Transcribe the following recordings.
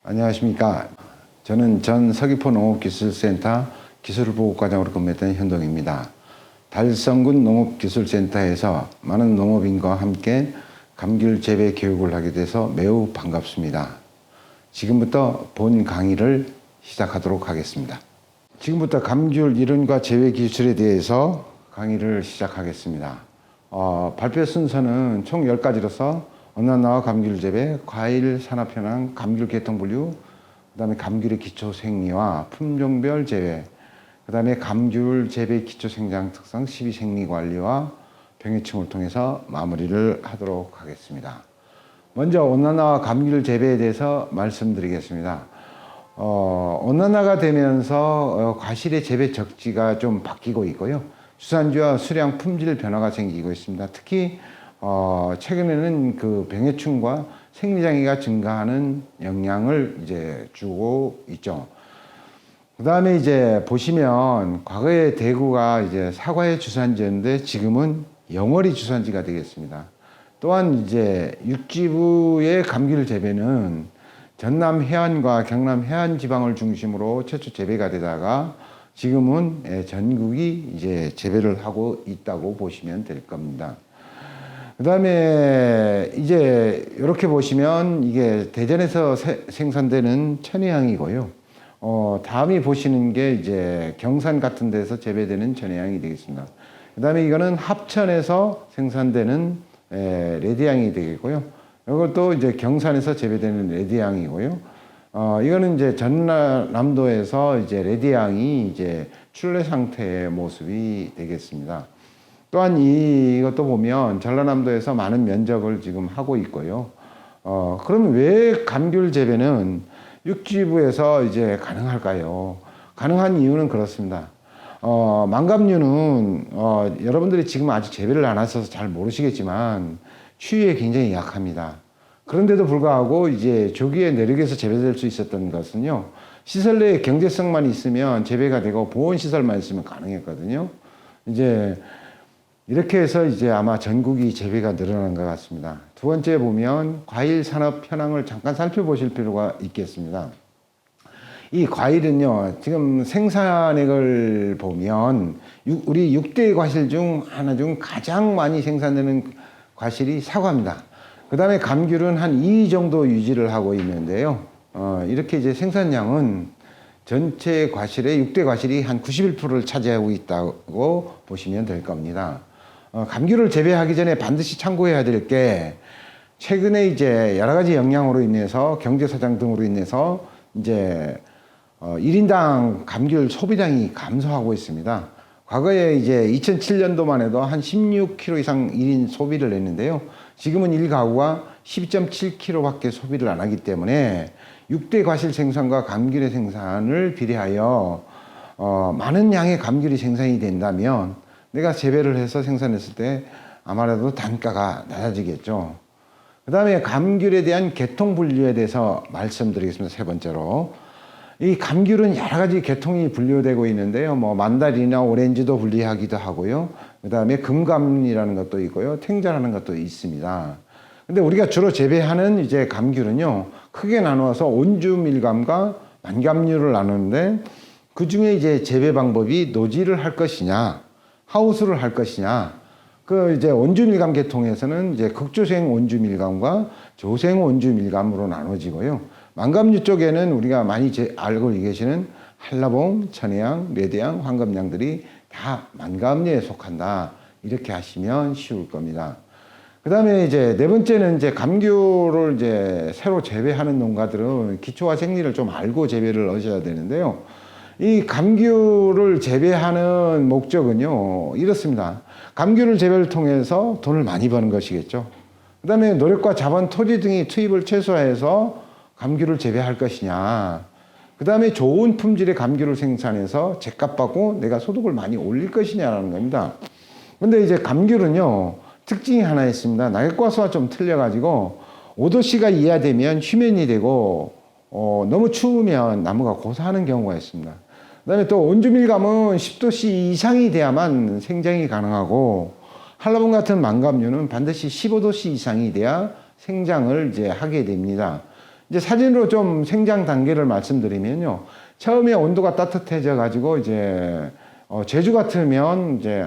안녕하십니까. 저는 전 서귀포 농업기술센터 기술보호과장으로 근무했던 현동입니다. 달성군 농업기술센터에서 많은 농업인과 함께 감귤 재배 교육을 하게 돼서 매우 반갑습니다. 지금부터 본 강의를 시작하도록 하겠습니다. 지금부터 감귤 이론과 재배 기술에 대해서 강의를 시작하겠습니다. 발표 순서는 총 10가지로서 온난화와 감귤 재배, 과일 산업 현황, 감귤 계통 분류, 그 다음에 감귤의 기초 생리와 품종별 재배, 그 다음에 감귤 재배 기초 생장 특성 12생리 관리와 병해충을 통해서 마무리를 하도록 하겠습니다. 먼저 온난화와 감귤 재배에 대해서 말씀드리겠습니다. 온난화가 되면서 과실의 재배 적지가 좀 바뀌고 있고요. 주산지와 수량 품질 변화가 생기고 있습니다. 특히 최근에는 그 병해충과 생리장애가 증가하는 영향을 이제 주고 있죠. 그 다음에 이제 보시면 과거에 대구가 이제 사과의 주산지였는데 지금은 영월이 주산지가 되겠습니다. 또한 이제 육지부의 감귤 재배는 전남 해안과 경남 해안 지방을 중심으로 최초 재배가 되다가 지금은 전국이 이제 재배를 하고 있다고 보시면 될 겁니다. 그 다음에 이제 이렇게 보시면 이게 대전에서 생산되는 천혜향이고요. 다음이 보시는 게 이제 경산 같은 데서 재배되는 천혜향이 되겠습니다. 그 다음에 이거는 합천에서 생산되는 레드향이 되겠고요. 이것도 이제 경산에서 재배되는 레드향이고요. 이거는 이제 전남도에서 이제 레드향이 이제 출래 상태의 모습이 되겠습니다. 또한 이것도 보면 전라남도에서 많은 면적을 지금 하고 있고요. 그럼 왜 감귤 재배는 육지부에서 이제 가능할까요? 가능한 이유는 그렇습니다. 망감류는 여러분들이 지금 아직 재배를 안 하셔서 잘 모르시겠지만 추위에 굉장히 약합니다. 그런데도 불구하고 이제 조기에 내륙에서 재배될 수 있었던 것은요, 시설 내에 경제성만 있으면 재배가 되고 보온 시설만 있으면 가능했거든요. 이제 이렇게 해서 이제 아마 전국이 재배가 늘어난 것 같습니다. 두 번째 보면 과일 산업 현황을 잠깐 살펴보실 필요가 있겠습니다. 이 과일은요, 지금 생산액을 보면 우리 6대 과실 중 하나 중 가장 많이 생산되는 과실이 사과입니다. 그 다음에 감귤은 한 2위 정도 유지를 하고 있는데요. 이렇게 이제 생산량은 전체 과실의 6대 과실이 한 91%를 차지하고 있다고 보시면 될 겁니다. 감귤을 재배하기 전에 반드시 참고해야 될 게 최근에 이제 여러 가지 영향으로 인해서 경제사정 등으로 인해서 이제 1인당 감귤 소비량이 감소하고 있습니다. 과거에 이제 2007년도만 해도 한 16kg 이상 1인 소비를 했는데요. 지금은 1가구가 12.7kg밖에 소비를 안 하기 때문에 6대 과실 생산과 감귤의 생산을 비례하여 많은 양의 감귤이 생산이 된다면 내가 재배를 해서 생산했을 때 아마도 단가가 낮아지겠죠. 그 다음에 감귤에 대한 계통 분류에 대해서 말씀드리겠습니다. 세 번째로. 이 감귤은 여러 가지 계통이 분류되고 있는데요. 뭐 만다린이나 오렌지도 분리하기도 하고요. 그 다음에 금감이라는 것도 있고요. 탱자라는 것도 있습니다. 근데 우리가 주로 재배하는 이제 감귤은요, 크게 나누어서 온주밀감과 만감류를 나누는데 그 중에 이제 재배 방법이 노지를 할 것이냐, 하우스를 할 것이냐. 그 이제 온주밀감 계통에서는 이제 극조생 온주밀감과 조생 온주밀감으로 나눠지고요. 만감류 쪽에는 우리가 많이 알고 계시는 한라봉, 천혜향, 레드향, 황금향들이 다 만감류에 속한다. 이렇게 하시면 쉬울 겁니다. 그 다음에 이제 네 번째는 이제 감귤을 이제 새로 재배하는 농가들은 기초와 생리를 좀 알고 재배를 하셔야 되는데요. 이 감귤을 재배하는 목적은요, 이렇습니다. 감귤을 재배를 통해서 돈을 많이 버는 것이겠죠. 그 다음에 노력과 자본, 토지 등의 투입을 최소화해서 감귤을 재배할 것이냐. 그 다음에 좋은 품질의 감귤을 생산해서 제값 받고 내가 소득을 많이 올릴 것이냐라는 겁니다. 근데 이제 감귤은요, 특징이 하나 있습니다. 낙엽과수와 좀 틀려가지고 5도씨가 이하 되면 휴면이 되고 너무 추우면 나무가 고사하는 경우가 있습니다. 그 다음에 또 온주밀감은 10도씨 이상이 돼야만 생장이 가능하고 한라봉 같은 만감류는 반드시 15도씨 이상이 돼야 생장을 이제 하게 됩니다. 이제 사진으로 좀 생장 단계를 말씀드리면요. 처음에 온도가 따뜻해져 가지고 이제 제주 같으면 이제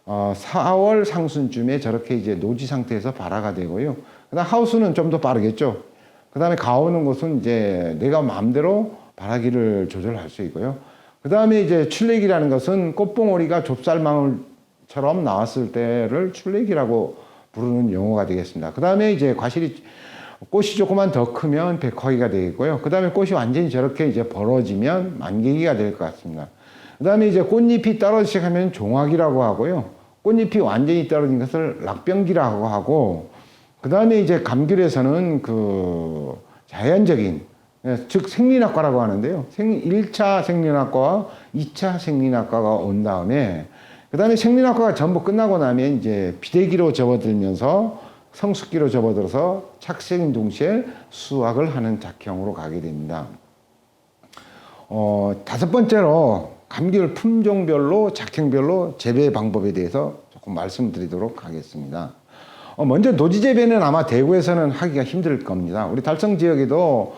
4월 상순쯤에 저렇게 이제 노지 상태에서 발화가 되고요. 그다음 하우스는 좀 더 빠르겠죠. 그다음에 가오는 곳은 이제 내가 마음대로 발화기를 조절할 수 있고요. 그다음에 이제 출래기라는 것은 꽃봉오리가 좁쌀망울처럼 나왔을 때를 출래기라고 부르는 용어가 되겠습니다. 그다음에 이제 과실이 꽃이 조금만 더 크면 백화기가 되겠고요. 그다음에 꽃이 완전히 저렇게 이제 벌어지면 만개기가 될 것 같습니다. 그다음에 이제 꽃잎이 떨어지기 시작하면 종화기라고 하고요. 꽃잎이 완전히 떨어진 것을 락병기라고 하고, 그다음에 이제 감귤에서는 그 자연적인, 즉 생리학과라고 하는데요. 1차 생리학과와 2차 생리학과가 온 다음에, 그다음에 생리학과가 전부 끝나고 나면 이제 비대기로 접어들면서 성숙기로 접어들어서 착색인 동시에 수확을 하는 작형으로 가게 됩니다. 다섯 번째로 감귤 품종별로 작형별로 재배 방법에 대해서 조금 말씀드리도록 하겠습니다. 먼저 노지 재배는 아마 대구에서는 하기가 힘들 겁니다. 우리 달성 지역에도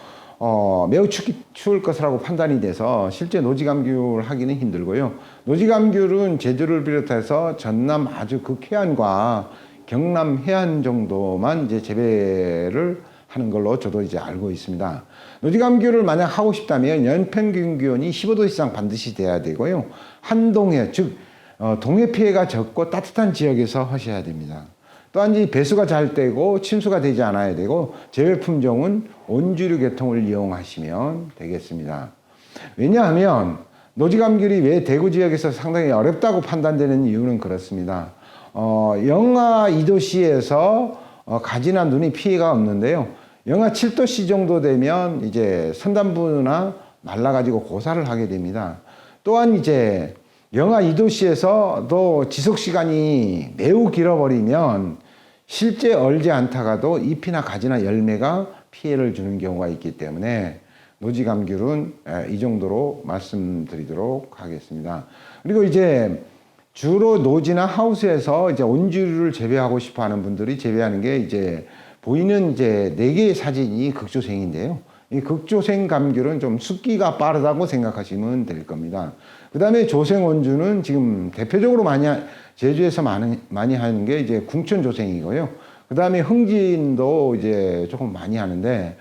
매우 추울 것이라고 판단이 돼서 실제 노지 감귤 하기는 힘들고요. 노지 감귤은 제주를 비롯해서 전남 아주 극해안과 경남 해안 정도만 이제 재배를 하는 걸로 저도 이제 알고 있습니다. 노지 감귤을 만약 하고 싶다면 연평균 기온이 15도 이상 반드시 돼야 되고요. 한동해, 즉 동해 피해가 적고 따뜻한 지역에서 하셔야 됩니다. 또한 이 배수가 잘 되고 침수가 되지 않아야 되고, 재배 품종은 온주류 계통을 이용하시면 되겠습니다. 왜냐하면 노지 감귤이 왜 대구 지역에서 상당히 어렵다고 판단되는 이유는 그렇습니다. 영하 2도씨에서 가지나 눈이 피해가 없는데요. 영하 7도씨 정도 되면 이제 선단부나 말라가지고 고사를 하게 됩니다. 또한 이제 영하 2도씨에서도 지속 시간이 매우 길어버리면 실제 얼지 않다가도 잎이나 가지나 열매가 피해를 주는 경우가 있기 때문에 노지 감귤은 이 정도로 말씀드리도록 하겠습니다. 그리고 이제 주로 노지나 하우스에서 이제 온주류를 재배하고 싶어 하는 분들이 재배하는 게 이제 보이는 이제 4개의 사진이 극조생인데요. 이 극조생 감귤은 좀 숙기가 빠르다고 생각하시면 될 겁니다. 그 다음에 조생 원주는 지금 대표적으로 제주에서 많이 하는 게 이제 궁천 조생이고요. 그 다음에 흥진도 이제 조금 많이 하는데,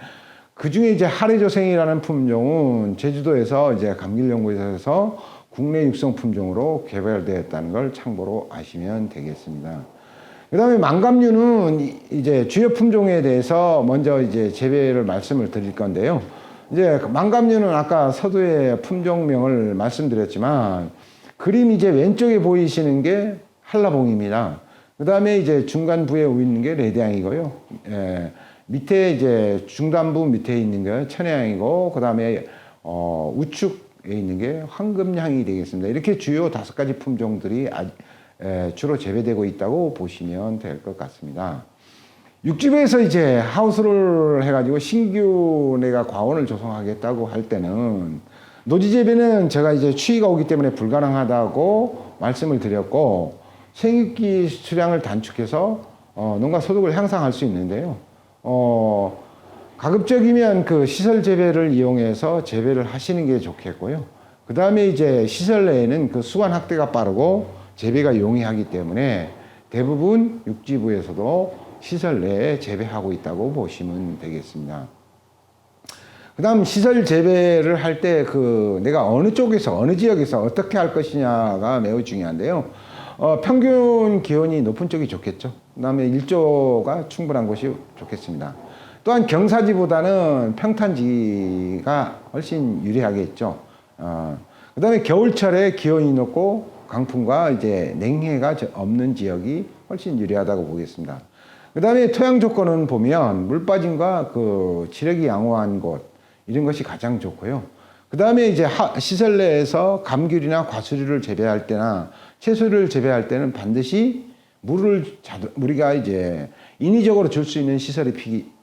그 중에 이제 하래 조생이라는 품종은 제주도에서 이제 감귤연구소에서 국내 육성 품종으로 개발되었다는 걸 참고로 아시면 되겠습니다. 그 다음에 망감류는 이제 주요 품종에 대해서 먼저 이제 재배를 말씀을 드릴 건데요. 이제 망감류는 아까 서두에 품종명을 말씀드렸지만, 그림 이제 왼쪽에 보이시는 게 한라봉입니다. 그 다음에 이제 중간부에 있는 게 레드향이고요. 밑에 이제 중단부 밑에 있는 게 천혜향이고, 그 다음에 우측에 있는 게 황금향이 되겠습니다. 이렇게 주요 5가지 품종들이 주로 재배되고 있다고 보시면 될 것 같습니다. 육지부에서 이제 하우스를 해가지고 신규 내가 과원을 조성하겠다고 할 때는 노지 재배는 제가 이제 추위가 오기 때문에 불가능하다고 말씀을 드렸고, 생육기 수량을 단축해서 농가 소득을 향상할 수 있는데요. 가급적이면 그 시설 재배를 이용해서 재배를 하시는 게 좋겠고요. 그 다음에 이제 시설 내에는 그 수관 확대가 빠르고 재배가 용이하기 때문에 대부분 육지부에서도 시설 내에 재배하고 있다고 보시면 되겠습니다. 그 다음 시설 재배를 할 때 내가 어느 쪽에서 어느 지역에서 어떻게 할 것이냐가 매우 중요한데요. 평균 기온이 높은 쪽이 좋겠죠. 그 다음에 일조가 충분한 곳이 좋겠습니다. 또한 경사지보다는 평탄지가 훨씬 유리하겠죠. 그 다음에 겨울철에 기온이 높고 강풍과 이제 냉해가 없는 지역이 훨씬 유리하다고 보겠습니다. 그 다음에 토양 조건은 보면 물 빠짐과 그 지력이 양호한 곳, 이런 것이 가장 좋고요. 그 다음에 이제 시설 내에서 감귤이나 과수류를 재배할 때나 채소를 재배할 때는 반드시 우리가 이제 인위적으로 줄 수 있는 시설이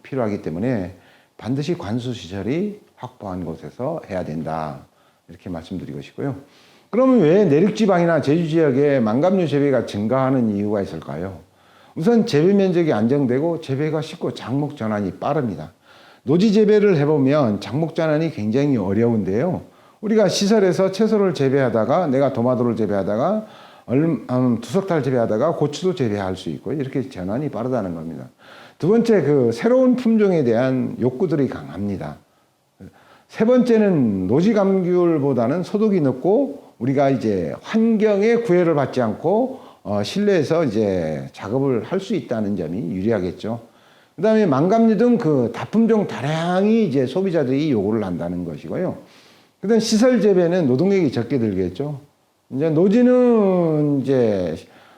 필요하기 때문에 반드시 관수 시설이 확보한 곳에서 해야 된다, 이렇게 말씀드리고 싶고요. 그러면 왜 내륙지방이나 제주 지역에 망감류 재배가 증가하는 이유가 있을까요? 우선 재배 면적이 안정되고 재배가 쉽고 작목 전환이 빠릅니다. 노지 재배를 해보면 작목전환이 굉장히 어려운데요. 우리가 시설에서 채소를 재배하다가 내가 도마도를 재배하다가 두석 달 재배하다가 고추도 재배할 수 있고 이렇게 전환이 빠르다는 겁니다. 두 번째, 그 새로운 품종에 대한 욕구들이 강합니다. 세 번째는 노지 감귤보다는 소득이 높고 우리가 이제 환경에 구애를 받지 않고 실내에서 이제 작업을 할 수 있다는 점이 유리하겠죠. 그 다음에 망감류 등 그 다품종 다량이 이제 소비자들이 요구를 한다는 것이고요. 그 다음 시설 재배는 노동력이 적게 들겠죠. 이제 노지는 이제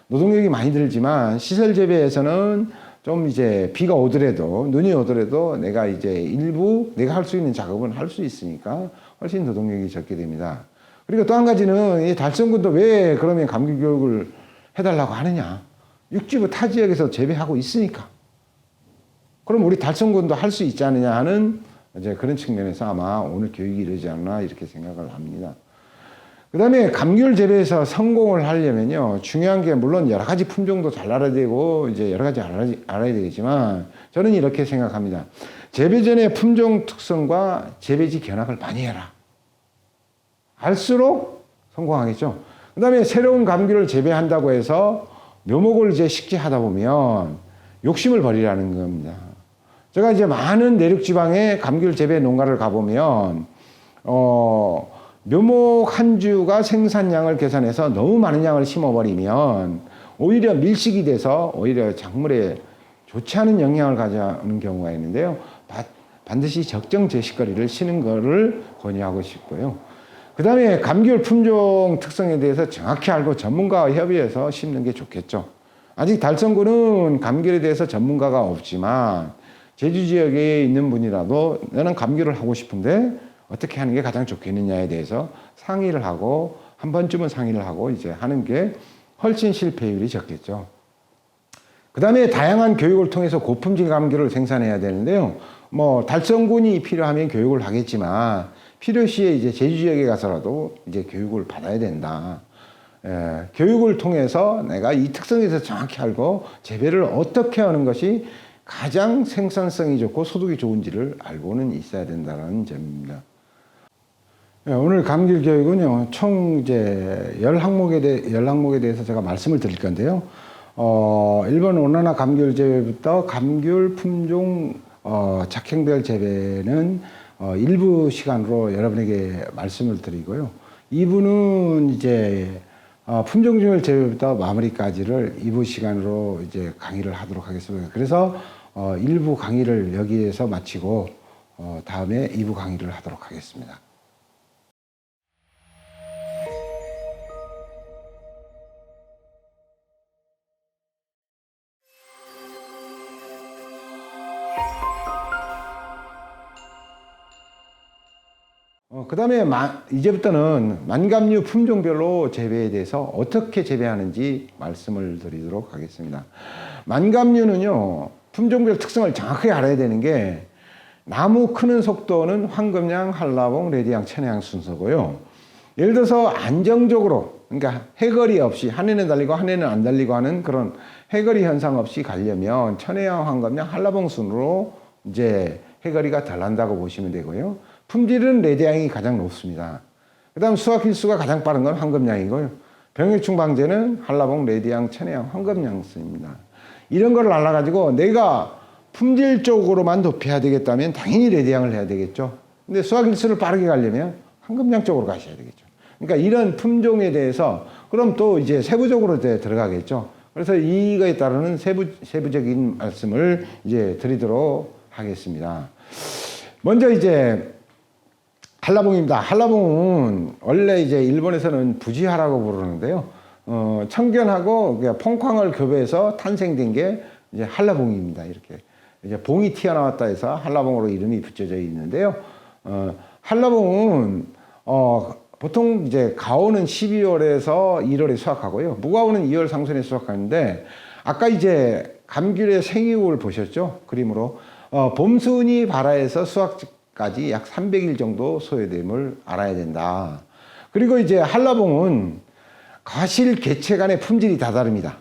노동력이 많이 들지만 시설 재배에서는 좀 이제 비가 오더라도 눈이 오더라도 내가 이제 일부 내가 할 수 있는 작업은 할 수 있으니까 훨씬 노동력이 적게 됩니다. 그리고 또 한 가지는 이 달성군도 왜 그러면 감귤 교육을 해달라고 하느냐. 육지부 타 지역에서 재배하고 있으니까. 그럼 우리 달성군도 할 수 있지 않느냐 하는 이제 그런 측면에서 아마 오늘 교육이 이러지 않나 이렇게 생각을 합니다. 그 다음에 감귤 재배에서 성공을 하려면요. 중요한 게 물론 여러 가지 품종도 잘 알아야 되고 이제 여러 가지 알아야 되겠지만 저는 이렇게 생각합니다. 재배 전에 품종 특성과 재배지 견학을 많이 해라. 알수록 성공하겠죠. 그 다음에 새로운 감귤을 재배한다고 해서 묘목을 이제 식재하다 보면 욕심을 버리라는 겁니다. 제가 이제 많은 내륙 지방의 감귤 재배 농가를 가보면, 묘목 한 주가 생산량을 계산해서 너무 많은 양을 심어버리면 오히려 밀식이 돼서 오히려 작물에 좋지 않은 영향을 가져오는 경우가 있는데요. 반드시 적정 제식거리를 심는 거를 권유하고 싶고요. 그 다음에 감귤 품종 특성에 대해서 정확히 알고 전문가와 협의해서 심는 게 좋겠죠. 아직 달성군은 감귤에 대해서 전문가가 없지만 제주 지역에 있는 분이라도 나는 감귤을 하고 싶은데 어떻게 하는 게 가장 좋겠느냐에 대해서 상의를 하고 한 번쯤은 상의를 하고 이제 하는 게 훨씬 실패율이 적겠죠. 그 다음에 다양한 교육을 통해서 고품질 감귤을 생산해야 되는데요. 뭐 달성군이 필요하면 교육을 하겠지만 필요시에 이제 제주 지역에 가서라도 이제 교육을 받아야 된다. 교육을 통해서 내가 이 특성에 대해서 정확히 알고 재배를 어떻게 하는 것이 가장 생산성이 좋고 소득이 좋은지를 알고는 있어야 된다는 점입니다. 오늘 감귤 교육은요, 총 이제 10항목에 대해서 제가 말씀을 드릴 건데요. 1번 온난화 감귤 재배부터 감귤 품종 작행별 재배는 일부 시간으로 여러분에게 말씀을 드리고요. 2부는 이제 품종별 재배부터 마무리까지를 2부 시간으로 이제 강의를 하도록 하겠습니다. 그래서 1부 강의를 여기에서 마치고 다음에 2부 강의를 하도록 하겠습니다. 그 다음에 이제부터는 만감류 품종별로 재배에 대해서 어떻게 재배하는지 말씀을 드리도록 하겠습니다. 만감류는요, 품종별 특성을 정확하게 알아야 되는 게 나무 크는 속도는 황금양, 한라봉, 레디양, 천혜양 순서고요. 예를 들어서 안정적으로, 그러니까 해거리 없이 한 해는 달리고 한 해는 안 달리고 하는 그런 해거리 현상 없이 가려면 천혜양, 황금양, 한라봉 순으로 이제 해거리가 덜 난다고 보시면 되고요. 품질은 레드양이 가장 높습니다. 그 다음 수확 일수가 가장 빠른 건 황금양이고요. 병해충 방제는 한라봉, 레드양, 천혜양, 황금양입니다. 이런 걸 알아가지고 내가 품질 쪽으로만 높여야 되겠다면 당연히 레드양을 해야 되겠죠. 근데 수확 일수를 빠르게 가려면 황금양 쪽으로 가셔야 되겠죠. 그러니까 이런 품종에 대해서 그럼 또 이제 세부적으로 들어가겠죠. 그래서 이거에 따르는 세부적인 말씀을 이제 드리도록 하겠습니다. 먼저 이제 한라봉입니다. 한라봉은 원래 이제 일본에서는 부지하라고 부르는데요. 청견하고 퐁쾅을 교배해서 탄생된 게 이제 한라봉입니다. 이렇게 이제 봉이 튀어나왔다 해서 한라봉으로 이름이 붙여져 있는데요. 한라봉은 보통 이제 가오는 12월에서 1월에 수확하고요. 무가오는 2월 상순에 수확하는데 아까 이제 감귤의 생육을 보셨죠? 그림으로 봄순이 발화해서 수확까지 약 300일 정도 소요됨을 알아야 된다. 그리고 이제 한라봉은 과실 개체 간의 품질이 다 다릅니다.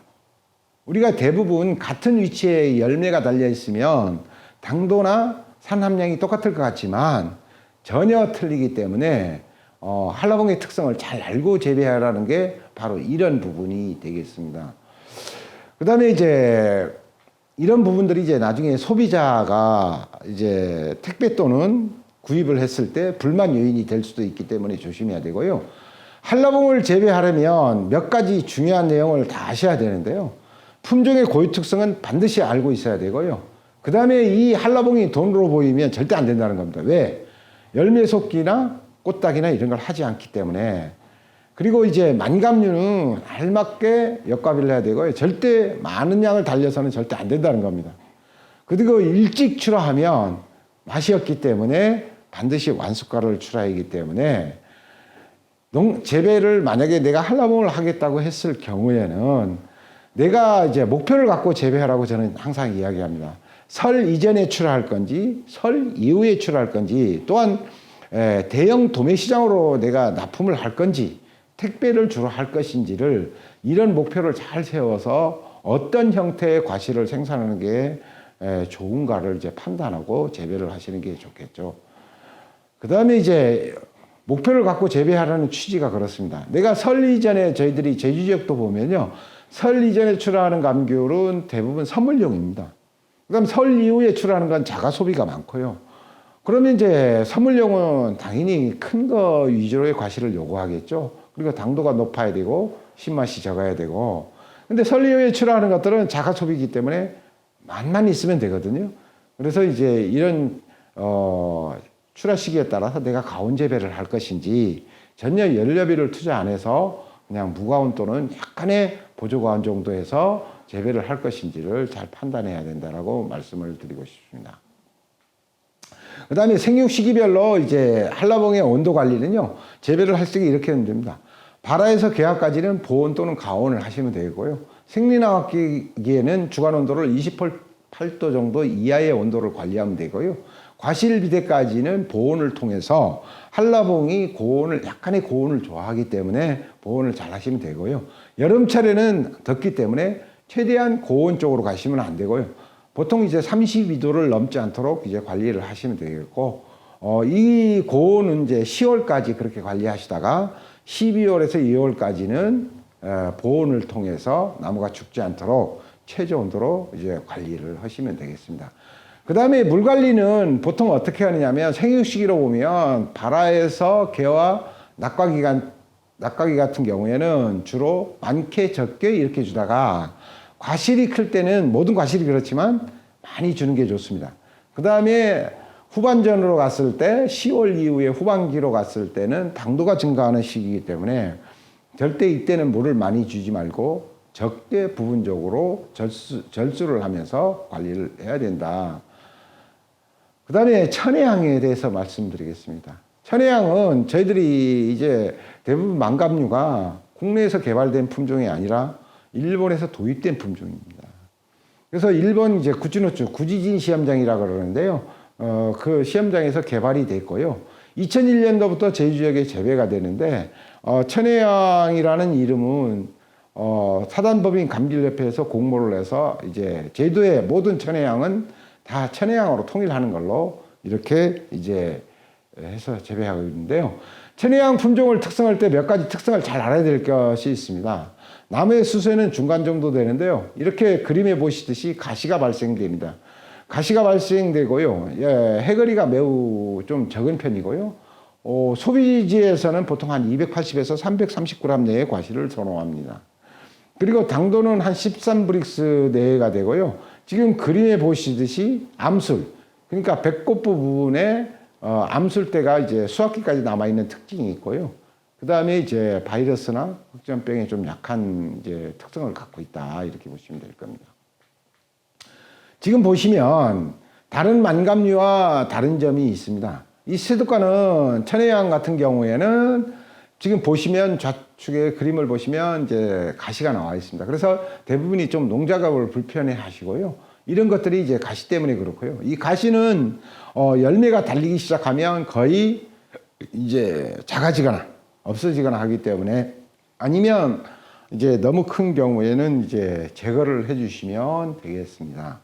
우리가 대부분 같은 위치에 열매가 달려 있으면 당도나 산함량이 똑같을 것 같지만 전혀 틀리기 때문에 한라봉의 특성을 잘 알고 재배하라는 게 바로 이런 부분이 되겠습니다. 그 다음에 이제 이런 부분들이 이제 나중에 소비자가 이제 택배 또는 구입을 했을 때 불만 요인이 될 수도 있기 때문에 조심해야 되고요. 한라봉을 재배하려면 몇 가지 중요한 내용을 다 아셔야 되는데요. 품종의 고유 특성은 반드시 알고 있어야 되고요. 그 다음에 이 한라봉이 돈으로 보이면 절대 안 된다는 겁니다. 왜? 열매 속기나 꽃따기나 이런 걸 하지 않기 때문에. 그리고 이제 만감류는 알맞게 역과비를 해야 되고요. 절대 많은 양을 달려서는 절대 안 된다는 겁니다. 그리고 일찍 출하하면 맛이 없기 때문에 반드시 완숙가를 출하하기 때문에 재배를 만약에 내가 한라봉을 하겠다고 했을 경우에는 내가 이제 목표를 갖고 재배하라고 저는 항상 이야기합니다. 설 이전에 출하할 건지 설 이후에 출하할 건지 또한 대형 도매 시장으로 내가 납품을 할 건지 택배를 주로 할 것인지를 이런 목표를 잘 세워서 어떤 형태의 과실을 생산하는 게 좋은가를 이제 판단하고 재배를 하시는 게 좋겠죠. 그 다음에 이제 목표를 갖고 재배하라는 취지가 그렇습니다. 내가 설 이전에 저희들이 제주 지역도 보면요. 설 이전에 출하하는 감귤은 대부분 선물용입니다. 그다음 설 이후에 출하하는 건 자가 소비가 많고요. 그러면 이제 선물용은 당연히 큰 거 위주로의 과실을 요구하겠죠. 그리고 당도가 높아야 되고 신맛이 적어야 되고. 근데 설 이후에 출하하는 것들은 자가 소비이기 때문에 맛만 있으면 되거든요. 그래서 이제 이런 출하 시기에 따라서 내가 가온 재배를 할 것인지 전혀 연료비를 투자 안 해서 그냥 무가온 또는 약간의 보조가온 정도에서 재배를 할 것인지를 잘 판단해야 된다라고 말씀을 드리고 싶습니다. 그 다음에 생육 시기별로 이제 한라봉의 온도 관리는요, 재배를 할 때 이렇게 하면 됩니다. 발화에서 개화까지는 보온 또는 가온을 하시면 되고요. 생리나왔기에는 주간 온도를 28도 정도 이하의 온도를 관리하면 되고요. 과실 비대까지는 보온을 통해서 한라봉이 약간의 고온을 좋아하기 때문에 보온을 잘 하시면 되고요. 여름철에는 덥기 때문에 최대한 고온 쪽으로 가시면 안 되고요. 보통 이제 32도를 넘지 않도록 이제 관리를 하시면 되겠고, 이 고온은 이제 10월까지 그렇게 관리하시다가 12월에서 2월까지는 보온을 통해서 나무가 죽지 않도록 최저 온도로 이제 관리를 하시면 되겠습니다. 그 다음에 물 관리는 보통 어떻게 하느냐면 생육 시기로 보면 발화에서 개화, 낙과기 같은 경우에는 주로 많게 적게 이렇게 주다가 과실이 클 때는 모든 과실이 그렇지만 많이 주는 게 좋습니다. 그 다음에 후반전으로 갔을 때 10월 이후에 후반기로 갔을 때는 당도가 증가하는 시기이기 때문에 절대 이때는 물을 많이 주지 말고 적게 부분적으로 절수를 하면서 관리를 해야 된다. 그 다음에 천혜향에 대해서 말씀드리겠습니다. 천혜향은 저희들이 이제 대부분 만감류가 국내에서 개발된 품종이 아니라 일본에서 도입된 품종입니다. 그래서 일본 이제 구치노츠 구지진 시험장이라고 그러는데요. 그 시험장에서 개발이 됐고요. 2001년도부터 제주 지역에 재배가 되는데, 천혜향이라는 이름은 사단법인 감귤협회에서 공모를 해서 이제 제주의 모든 천혜향은 다 천혜향으로 통일하는 걸로 이렇게 이제 해서 재배하고 있는데요. 천혜향 품종을 특성할 때 몇 가지 특성을 잘 알아야 될 것이 있습니다. 나무의 수세는 중간 정도 되는데요. 이렇게 그림에 보시듯이 가시가 발생됩니다. 가시가 발생되고요. 해거리가 매우 좀 적은 편이고요. 소비지에서는 보통 한 280에서 330g 내의 과실을 선호합니다. 그리고 당도는 한 13브릭스 내외가 되고요. 지금 그림에 보시듯이 암술, 그러니까 배꼽부 부분에 암술대가 이제 수확기까지 남아있는 특징이 있고요. 그 다음에 이제 바이러스나 흑점병에 좀 약한 이제 특성을 갖고 있다. 이렇게 보시면 될 겁니다. 지금 보시면 다른 만감류와 다른 점이 있습니다. 이 세독과는 천혜향 같은 경우에는 지금 보시면 좌측에 그림을 보시면 이제 가시가 나와 있습니다. 그래서 대부분이 좀 농작업을 불편해 하시고요. 이런 것들이 이제 가시 때문에 그렇고요. 이 가시는 열매가 달리기 시작하면 거의 이제 작아지거나 없어지거나 하기 때문에, 아니면 이제 너무 큰 경우에는 이제 제거를 해 주시면 되겠습니다.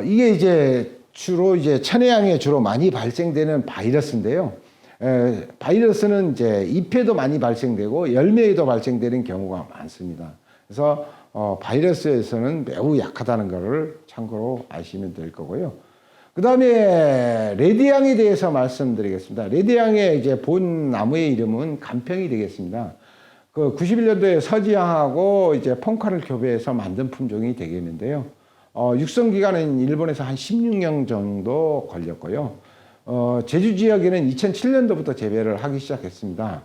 이게 이제 주로 이제 천혜향에 주로 많이 발생되는 바이러스인데요. 바이러스는 이제 잎에도 많이 발생되고 열매에도 발생되는 경우가 많습니다. 그래서 바이러스에서는 매우 약하다는 것을 참고로 아시면 될 거고요. 그 다음에 레드향에 대해서 말씀드리겠습니다. 레드향의 이제 본 나무의 이름은 간평이 되겠습니다. 그 91년도에 서지향하고 이제 펑카를 교배해서 만든 품종이 되겠는데요. 육성 기간은 일본에서 한 16년 정도 걸렸고요. 제주 지역에는 2007년도부터 재배를 하기 시작했습니다.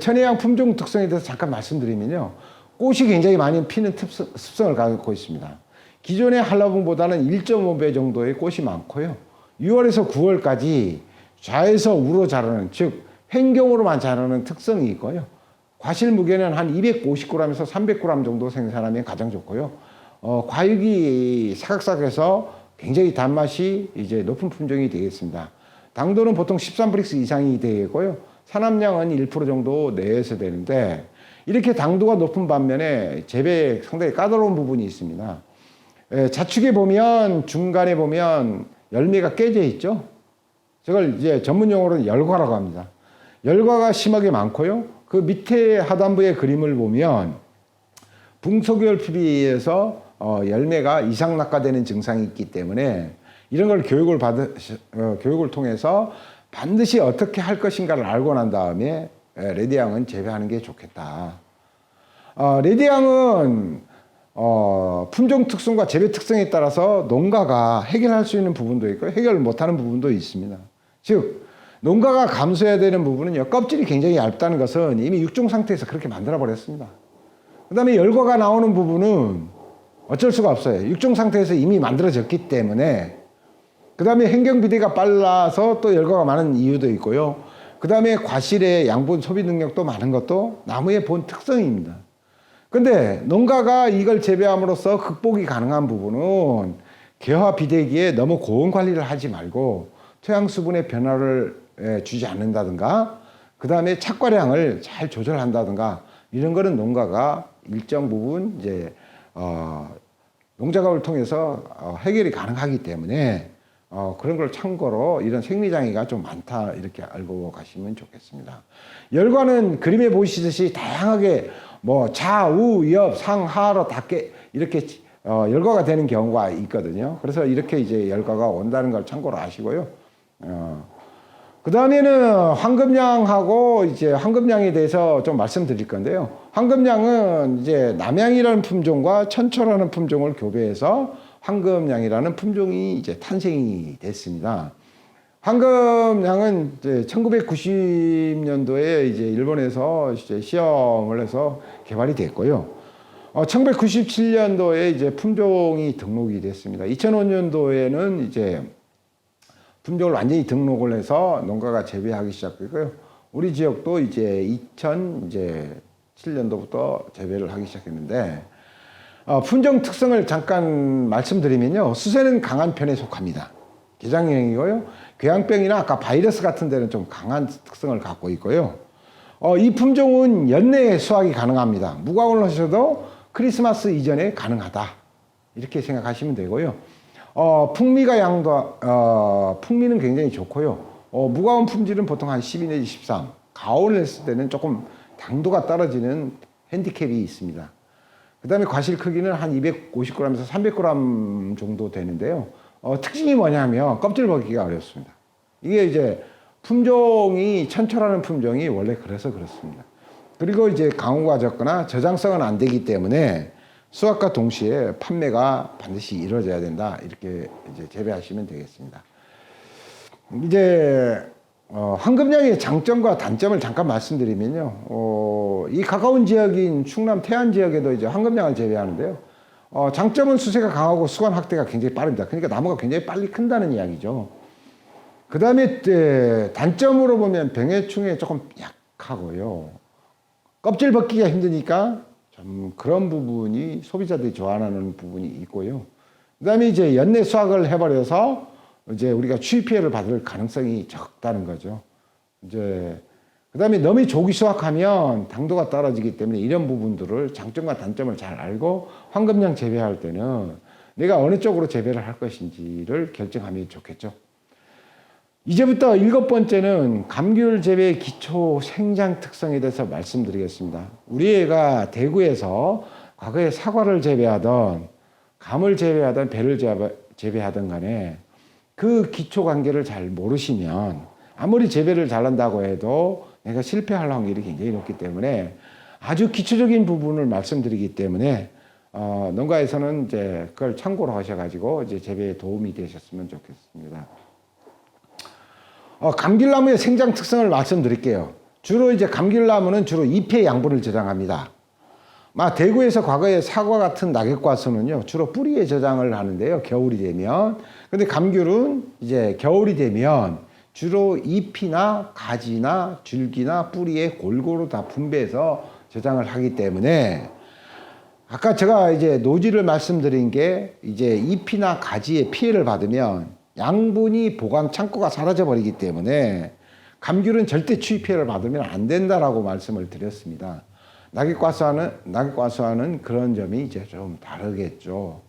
천혜향 품종 특성에 대해서 잠깐 말씀드리면요. 꽃이 굉장히 많이 피는 습성을 갖고 있습니다. 기존의 한라봉보다는 1.5배 정도의 꽃이 많고요. 6월에서 9월까지 좌에서 우로 자라는, 즉 횡경으로만 자라는 특성이 있고요. 과실 무게는 한 250g에서 300g 정도 생산하면 가장 좋고요. 과육이 사각사각해서 굉장히 단맛이 이제 높은 품종이 되겠습니다. 당도는 보통 13브릭스 이상이 되고요. 산함량은 1% 정도 내에서 되는데, 이렇게 당도가 높은 반면에 재배에 상당히 까다로운 부분이 있습니다. 자축에 보면, 중간에 보면 열매가 깨져 있죠. 저걸 이제 전문 용어로는 열과라고 합니다. 열과가 심하게 많고요. 그 밑에 하단부의 그림을 보면 붕소개월 피비에서 열매가 이상 낙과되는 증상이 있기 때문에 이런 걸 교육을 통해서 반드시 어떻게 할 것인가를 알고 난 다음에 레드향은 재배하는 게 좋겠다. 레드향은 품종 특성과 재배 특성에 따라서 농가가 해결할 수 있는 부분도 있고 해결 못하는 부분도 있습니다. 즉 농가가 감수해야 되는 부분은요, 껍질이 굉장히 얇다는 것은 이미 육종 상태에서 그렇게 만들어 버렸습니다. 그 다음에 열과가 나오는 부분은 어쩔 수가 없어요. 육종 상태에서 이미 만들어졌기 때문에. 그 다음에 행경비대가 빨라서 또 열과가 많은 이유도 있고요. 그 다음에 과실의 양분 소비 능력도 많은 것도 나무의 본 특성입니다. 근데 농가가 이걸 재배함으로써 극복이 가능한 부분은 개화 비대기에 너무 고온 관리를 하지 말고 토양 수분의 변화를 주지 않는다든가, 그 다음에 착과량을 잘 조절한다든가, 이런 거는 농가가 일정 부분 이제 농작업을 통해서 해결이 가능하기 때문에 그런 걸 참고로 이런 생리장애가 좀 많다 이렇게 알고 가시면 좋겠습니다. 열과는 그림에 보시듯이 다양하게 뭐 좌우 옆 상하로 다 이렇게 열과가 되는 경우가 있거든요. 그래서 이렇게 이제 열과가 온다는 걸 참고로 아시고요. 그 다음에는 황금향하고 이제 황금향에 대해서 좀 말씀드릴 건데요. 황금향은 이제 남향이라는 품종과 천초라는 품종을 교배해서 황금향이라는 품종이 이제 탄생이 됐습니다. 황금향은 이제 1990년도에 이제 일본에서 이제 시험을 해서 개발이 됐고요. 1997년도에 이제 품종이 등록이 됐습니다. 2005년도에는 이제 품종을 완전히 등록을 해서 농가가 재배하기 시작했고요. 우리 지역도 이제 2007년도부터 재배를 하기 시작했는데, 품종 특성을 잠깐 말씀드리면요. 수세는 강한 편에 속합니다. 개장형이고요. 궤양병이나 아까 바이러스 같은 데는 좀 강한 특성을 갖고 있고요. 이 품종은 연내에 수확이 가능합니다. 무과금을 하셔도 크리스마스 이전에 가능하다. 이렇게 생각하시면 되고요. 풍미는 굉장히 좋고요. 무가온 품질은 보통 한 12 내지 13. 가온을 했을 때는 조금 당도가 떨어지는 핸디캡이 있습니다. 그 다음에 과실 크기는 한 250g에서 300g 정도 되는데요. 특징이 뭐냐면 껍질 벗기가 어렵습니다. 이게 이제 품종이 천초라는 품종이 원래 그래서 그렇습니다. 그리고 이제 강호가 적거나 저장성은 안 되기 때문에 수확과 동시에 판매가 반드시 이루어져야 된다. 이렇게 이제 재배하시면 되겠습니다. 이제 황금향의 장점과 단점을 잠깐 말씀드리면요. 이 가까운 지역인 충남 태안 지역에도 이제 황금향을 재배하는데요. 장점은 수세가 강하고 수관 확대가 굉장히 빠릅니다. 그러니까 나무가 굉장히 빨리 큰다는 이야기죠. 그 다음에 단점으로 보면 병해충에 조금 약하고요. 껍질 벗기가 힘드니까 좀 그런 부분이 소비자들이 좋아하는 부분이 있고요. 그 다음에 이제 연내 수확을 해버려서 이제 우리가 추위 피해를 받을 가능성이 적다는 거죠. 이제 그 다음에 너무 조기 수확하면 당도가 떨어지기 때문에 이런 부분들을 장점과 단점을 잘 알고 황금향 재배할 때는 내가 어느 쪽으로 재배를 할 것인지를 결정하면 좋겠죠. 이제부터 7번째는 감귤 재배의 기초 생장 특성에 대해서 말씀드리겠습니다. 우리 애가 대구에서 과거에 사과를 재배하던 감을 재배하던 배를 재배하던 간에 그 기초 관계를 잘 모르시면 아무리 재배를 잘한다고 해도 내가 실패할 확률이 굉장히 높기 때문에 아주 기초적인 부분을 말씀드리기 때문에 농가에서는 이제 그걸 참고로 하셔가지고 이제 재배에 도움이 되셨으면 좋겠습니다. 감귤나무의 생장 특성을 말씀드릴게요. 주로 이제 감귤나무는 주로 잎의 양분을 저장합니다. 대구에서 과거에 사과 같은 낙엽과수는요, 주로 뿌리에 저장을 하는데요, 겨울이 되면. 근데 감귤은 이제 겨울이 되면 주로 잎이나 가지나 줄기나 뿌리에 골고루 다 분배해서 저장을 하기 때문에 아까 제가 이제 노지를 말씀드린 게 이제 잎이나 가지에 피해를 받으면 양분이 보관 창고가 사라져 버리기 때문에 감귤은 절대 추위 피해를 받으면 안 된다라고 말씀을 드렸습니다. 낙엽과수와는 그런 점이 이제 좀 다르겠죠.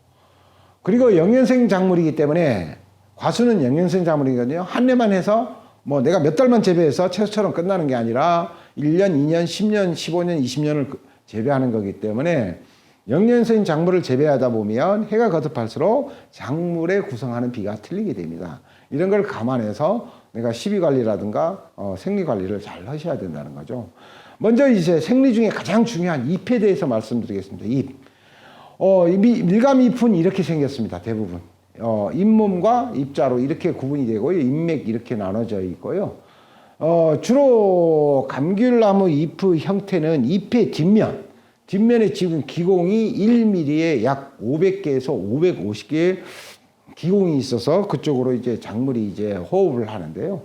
그리고 영년생 작물이기 때문에 과수는 영년생 작물이거든요. 한 해만 해서 뭐 내가 몇 달만 재배해서 채소처럼 끝나는 게 아니라 1년, 2년, 10년, 15년, 20년을 재배하는 거기 때문에 영년생 작물을 재배하다 보면 해가 거듭할수록 작물의 구성하는 비가 틀리게 됩니다. 이런 걸 감안해서 내가 시비관리라든가 생리관리를 잘 하셔야 된다는 거죠. 먼저 이제 생리 중에 가장 중요한 잎에 대해서 말씀드리겠습니다. 잎. 밀감잎은 이렇게 생겼습니다. 대부분. 잇몸과 입자로 이렇게 구분이 되고요. 잎맥 이렇게 나눠져 있고요. 주로 감귤나무 잎의 형태는 잎의 뒷면에 지금 기공이 1mm에 약 500개에서 550개의 기공이 있어서 그쪽으로 이제 작물이 이제 호흡을 하는데요.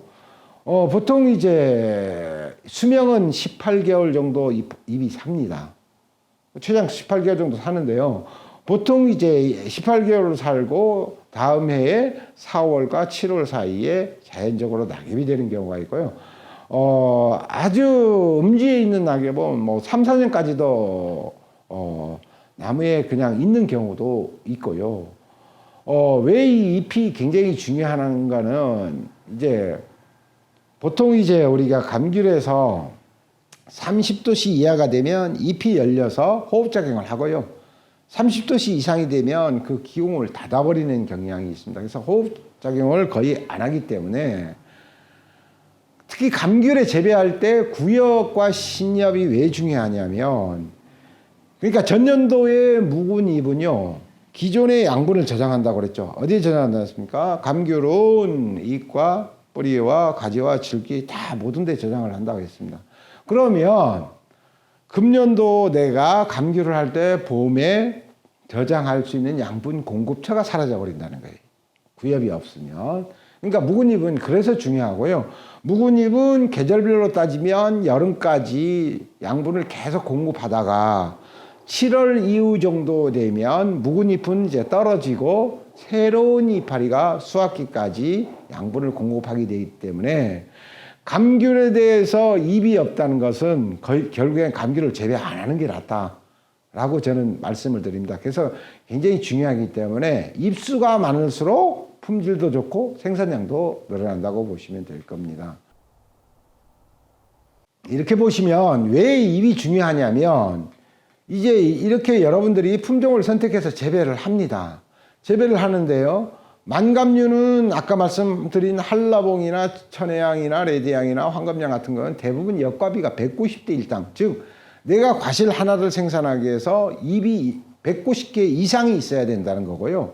보통 이제 수명은 18개월 정도 잎이 삽니다. 최장 18개월 정도 사는데요. 보통 이제 18개월을 살고 다음 해에 4월과 7월 사이에 자연적으로 낙엽이 되는 경우가 있고요. 아주 음지에 있는 낙엽은 뭐 3, 4년까지도 나무에 그냥 있는 경우도 있고요. 왜 이 잎이 굉장히 중요한가는 이제 보통 이제 우리가 감귤에서 30도씨 이하가 되면 잎이 열려서 호흡작용을 하고요. 30도씨 이상이 되면 그 기공을 닫아버리는 경향이 있습니다. 그래서 호흡작용을 거의 안 하기 때문에 특히 감귤에 재배할 때 구엽과 신엽이 왜 중요하냐면 그러니까 전년도에 묵은 잎은요. 기존의 양분을 저장한다고 그랬죠. 어디에 저장한다습니까? 감귤은 잎과 뿌리와 가지와 줄기 다 모든 데 저장을 한다고 했습니다. 그러면 금년도 내가 감귤을 할 때 봄에 저장할 수 있는 양분 공급처가 사라져 버린다는 거예요. 구엽이 없으면. 그러니까 묵은 잎은 그래서 중요하고요. 묵은 잎은 계절별로 따지면 여름까지 양분을 계속 공급하다가 7월 이후 정도 되면 묵은 잎은 이제 떨어지고 새로운 이파리가 수확기까지 양분을 공급하게 되기 때문에 감귤에 대해서 잎이 없다는 것은 거의 결국엔 감귤을 재배 안 하는 게 낫다라고 저는 말씀을 드립니다. 그래서 굉장히 중요하기 때문에 잎수가 많을수록 품질도 좋고 생산량도 늘어난다고 보시면 될 겁니다. 이렇게 보시면 왜 잎이 중요하냐면 이제 이렇게 여러분들이 품종을 선택해서 재배를 합니다. 재배를 하는데요. 만감류는 아까 말씀드린 한라봉이나 천혜향이나 레드향이나 황금향 같은 건 대부분 역과비가 190대 1당. 즉 내가 과실 하나를 생산하기 위해서 잎이 190개 이상이 있어야 된다는 거고요.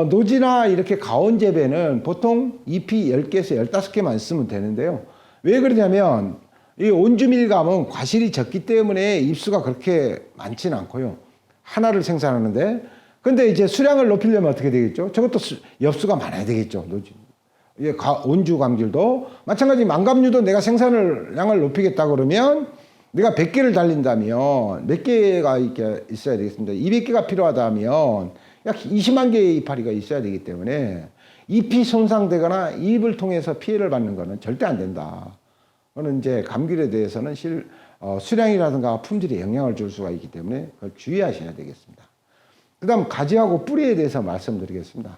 노지나 이렇게 가온 재배는 보통 잎이 10개에서 15개만 있으면 되는데요. 왜 그러냐면 이 온주밀감은 과실이 적기 때문에 잎수가 그렇게 많지는 않고요. 하나를 생산하는데 근데 이제 수량을 높이려면 어떻게 되겠죠? 저것도 엽수가 많아야 되겠죠. 온주 감귤도 마찬가지 만감류도 내가 생산을 양을 높이겠다 그러면 내가 100개를 달린다면 몇 개가 이렇게 있어야 되겠습니다. 200개가 필요하다면 약 20만 개의 이파리가 있어야 되기 때문에 잎이 손상되거나 잎을 통해서 피해를 받는 것은 절대 안 된다. 그거는 이제 감귤에 대해서는 수량이라든가 품질에 영향을 줄 수가 있기 때문에 그걸 주의하셔야 되겠습니다. 그다음 가지하고 뿌리에 대해서 말씀드리겠습니다.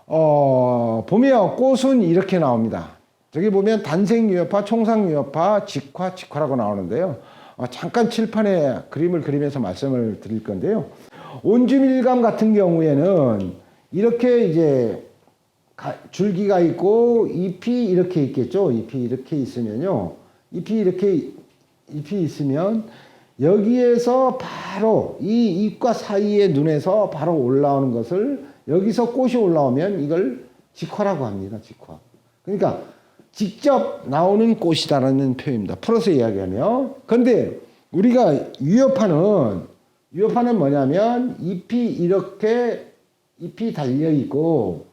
보면 꽃은 이렇게 나옵니다. 저기 보면 단생유효파, 총상유효파, 직화, 직화라고 나오는데요. 잠깐 칠판에 그림을 그리면서 말씀을 드릴 건데요. 온주밀감 같은 경우에는 이렇게 이제 줄기가 있고 잎이 이렇게 있겠죠. 잎이 이렇게 있으면요. 잎이 있으면 여기에서 바로 이 잎과 사이의 눈에서 바로 올라오는 것을 여기서 꽃이 올라오면 이걸 직화라고 합니다. 직화. 그러니까 직접 나오는 꽃이다라는 표현입니다. 풀어서 이야기하면. 그런데 우리가 유효파는 뭐냐면 잎이 달려 있고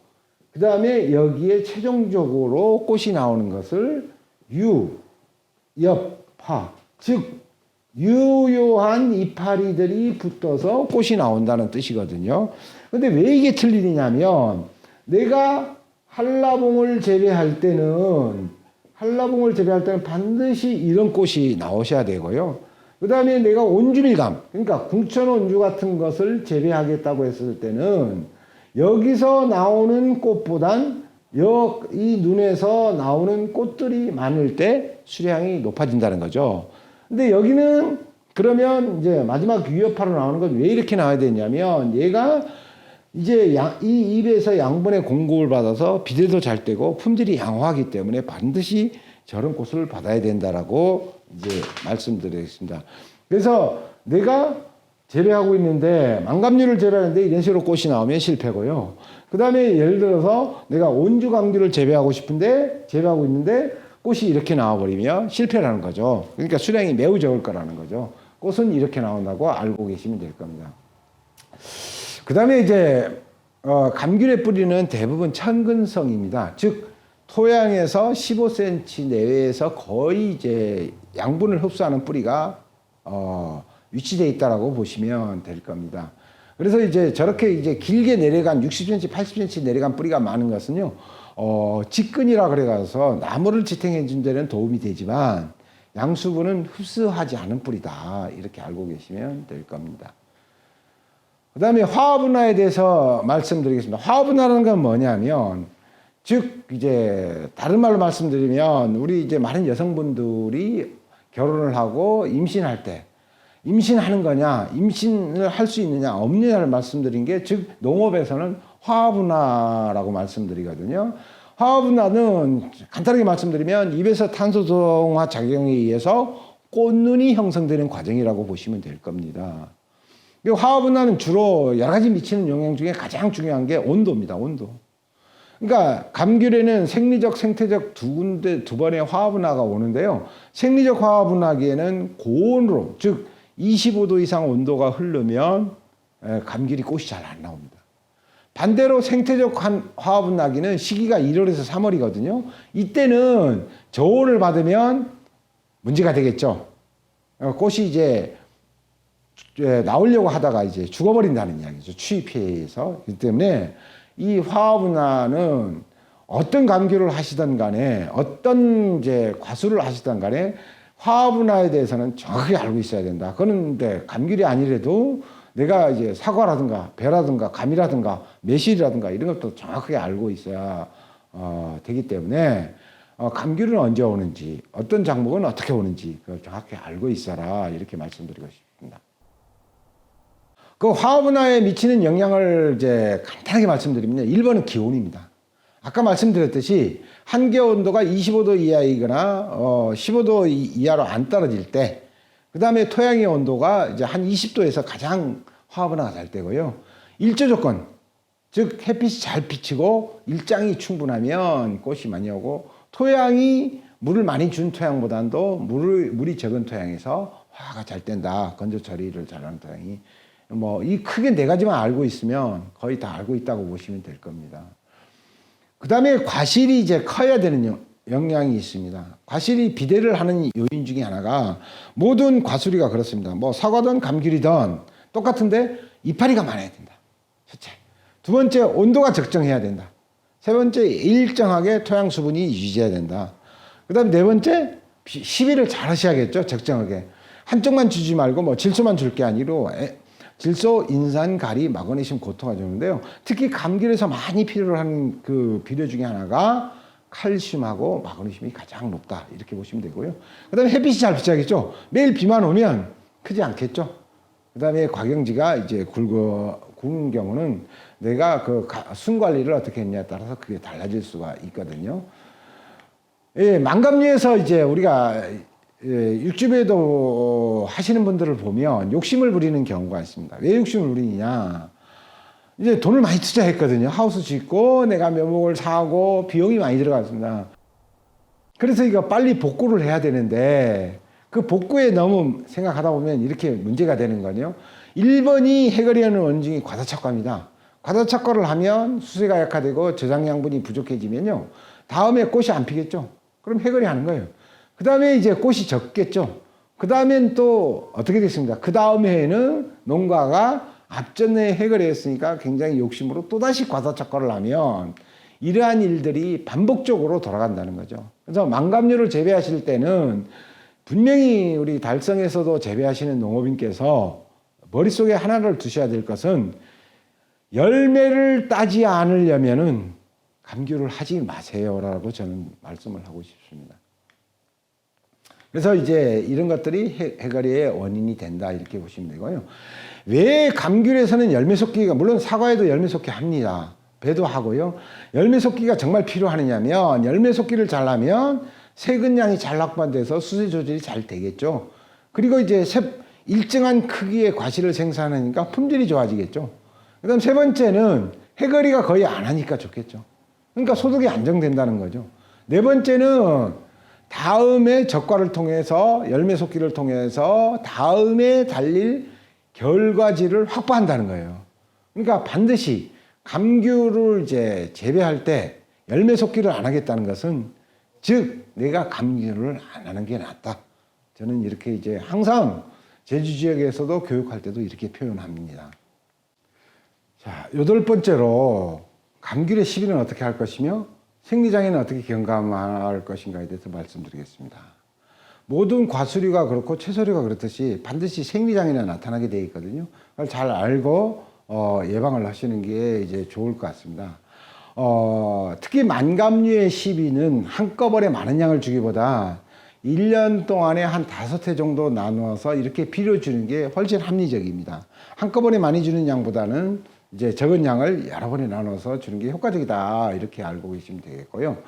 그 다음에 여기에 최종적으로 꽃이 나오는 것을 유엽파, 즉 유효한 이파리들이 붙어서 꽃이 나온다는 뜻이거든요. 근데 왜 이게 틀리냐면 내가 한라봉을 재배할 때는 반드시 이런 꽃이 나오셔야 되고요. 그 다음에 내가 온주밀감, 그러니까 궁천온주 같은 것을 재배하겠다고 했을 때는 여기서 나오는 꽃보단 이 눈에서 나오는 꽃들이 많을 때 수량이 높아진다는 거죠. 근데 여기는 그러면 이제 마지막 유효파로 나오는 건 왜 이렇게 나와야 되냐면 얘가 이제 이 잎에서 양분의 공급을 받아서 비대도 잘 되고 품질이 양호하기 때문에 반드시 저런 꽃을 받아야 된다라고 이제 말씀드리겠습니다. 그래서 내가 재배하고 있는데 망감류를 재배하는데 이런 식으로 꽃이 나오면 실패고요. 그 다음에 예를 들어서 내가 온주강주를 재배하고 있는데 꽃이 이렇게 나와버리면 실패라는 거죠. 그러니까 수량이 매우 적을 거라는 거죠. 꽃은 이렇게 나온다고 알고 계시면 될 겁니다. 그 다음에 이제 감귤의 뿌리는 대부분 천근성입니다. 즉 토양에서 15cm 내외에서 거의 이제 양분을 흡수하는 뿌리가 위치되어 있다라고 보시면 될 겁니다. 그래서 이제 저렇게 이제 길게 내려간 60cm, 80cm 내려간 뿌리가 많은 것은요, 직근이라 그래가서 나무를 지탱해 준 데는 도움이 되지만 양수분은 흡수하지 않은 뿌리다. 이렇게 알고 계시면 될 겁니다. 그 다음에 화합분화에 대해서 말씀드리겠습니다. 화합분화라는 건 뭐냐면, 즉, 이제, 다른 말로 말씀드리면, 우리 이제 많은 여성분들이 결혼을 하고 임신할 때, 임신하는 거냐, 임신을 할 수 있느냐, 없느냐를 말씀드린 게, 즉, 농업에서는 화합분화라고 말씀드리거든요. 화합분화는 간단하게 말씀드리면, 입에서 탄소동화 작용에 의해서 꽃눈이 형성되는 과정이라고 보시면 될 겁니다. 화합분화는 주로 여러 가지 미치는 영향 중에 가장 중요한 게 온도입니다. 온도. 그러니까 감귤에는 생리적, 생태적 두 번의 화합분화가 오는데요. 생리적 화합분화기에는 고온으로, 즉 25도 이상 온도가 흐르면 감귤이 꽃이 잘 안 나옵니다. 반대로 생태적 화합분화기는 시기가 1월에서 3월이거든요. 이때는 저온을 받으면 문제가 되겠죠. 꽃이 이제 나오려고 하다가 이제 죽어버린다는 이야기죠. 추위 피해에서. 그렇기 때문에 이 화합분화는 어떤 감귤을 하시든 간에 어떤 이제 과수를 하시든 간에 화합분화에 대해서는 정확하게 알고 있어야 된다. 그런데 감귤이 아니래도 내가 이제 사과라든가 배라든가 감이라든가 매실이라든가 이런 것도 정확하게 알고 있어야 되기 때문에 감귤은 언제 오는지 어떤 작목은 어떻게 오는지 그걸 정확히 알고 있어라 이렇게 말씀드리고 싶습니다. 그 화합분화에 미치는 영향을 이제 간단하게 말씀드리면 1번은 기온입니다. 아까 말씀드렸듯이 한계 온도가 25도 이하이거나 15도 이하로 안 떨어질 때, 그 다음에 토양의 온도가 이제 한 20도에서 가장 화합분화가 잘 되고요. 일조 조건, 즉 햇빛이 잘 비치고 일장이 충분하면 꽃이 많이 오고, 토양이 물을 많이 준 토양보다도 물이 적은 토양에서 화가 잘 된다. 건조 처리를 잘하는 토양이. 이 크게 네 가지만 알고 있으면 거의 다 알고 있다고 보시면 될 겁니다. 그 다음에 과실이 이제 커야 되는 영향이 있습니다. 과실이 비대를 하는 요인 중에 하나가 모든 과수리가 그렇습니다. 사과든 감귤이든 똑같은데 이파리가 많아야 된다. 첫째. 두 번째, 온도가 적정해야 된다. 세 번째, 일정하게 토양 수분이 유지해야 된다. 그 다음에 네 번째, 시비를 잘 하셔야겠죠. 적정하게. 한쪽만 주지 말고 질소만 줄 게 아니고 질소, 인산, 가리, 마그네슘, 고토가 주는데요. 특히 감귤에서 많이 필요로 하는 그 비료 중에 하나가 칼슘하고 마그네슘이 가장 높다. 이렇게 보시면 되고요. 그 다음에 햇빛이 잘 비춰야겠죠. 매일 비만 오면 크지 않겠죠. 그 다음에 과경지가 이제 굵은 경우는 내가 그 순 관리를 어떻게 했냐에 따라서 그게 달라질 수가 있거든요. 예, 만감류에서 이제 우리가 육즙에도 하시는 분들을 보면 욕심을 부리는 경우가 있습니다. 왜 욕심을 부리느냐? 이제 돈을 많이 투자했거든요. 하우스 짓고 내가 묘목을 사고 비용이 많이 들어갔습니다. 그래서 이거 빨리 복구를 해야 되는데 그 복구에 너무 생각하다 보면 이렇게 문제가 되는 거죠. 1번이 해결하는 원인이 과다착과입니다. 과다착과를 하면 수세가 약화되고 저장 양분이 부족해지면요. 다음에 꽃이 안 피겠죠. 그럼 해결이 하는 거예요. 그 다음에 이제 꽃이 적겠죠. 그 다음엔 또 어떻게 됐습니다. 그 다음 해에는 농가가 앞전에 해결했으니까 굉장히 욕심으로 또다시 과다착과를 하면 이러한 일들이 반복적으로 돌아간다는 거죠. 그래서 망감류를 재배하실 때는 분명히 우리 달성에서도 재배하시는 농업인께서 머릿속에 하나를 두셔야 될 것은 열매를 따지 않으려면은 감귤을 하지 마세요라고 저는 말씀을 하고 싶습니다. 그래서 이제 이런 것들이 해결의 원인이 된다 이렇게 보시면 되고요. 왜 감귤에서는 열매 솟기가 물론 사과에도 열매 솟기 합니다. 배도 하고요. 열매 솟기가 정말 필요하느냐면 열매 솟기를 잘하면 세근량이 잘 확보돼서 수세 조절이 잘 되겠죠. 그리고 이제 일정한 크기의 과실을 생산하니까 품질이 좋아지겠죠. 그다음 세 번째는 해거리가 거의 안 하니까 좋겠죠. 그러니까 소득이 안정된다는 거죠. 네 번째는 다음에 적과를 통해서 열매 솟기를 통해서 다음에 달릴 결과지를 확보한다는 거예요. 그러니까 반드시 감귤을 이제 재배할 때 열매 솟기를 안 하겠다는 것은 즉 내가 감귤을 안 하는 게 낫다. 저는 이렇게 이제 항상 제주 지역에서도 교육할 때도 이렇게 표현합니다. 자, 8번째로 감귤의 시비는 어떻게 할 것이며 생리장애는 어떻게 경감할 것인가에 대해서 말씀드리겠습니다. 모든 과수류가 그렇고 채소류가 그렇듯이 반드시 생리장애는 나타나게 되어 있거든요. 그걸 잘 알고 예방을 하시는 게 이제 좋을 것 같습니다. 특히 만감류의 시비는 한꺼번에 많은 양을 주기보다 1년 동안에 한 5회 정도 나누어서 이렇게 비료 주는 게 훨씬 합리적입니다. 한꺼번에 많이 주는 양보다는 이제 적은 양을 여러 번에 나눠서 주는 게 효과적이다. 이렇게 알고 계시면 되겠고요.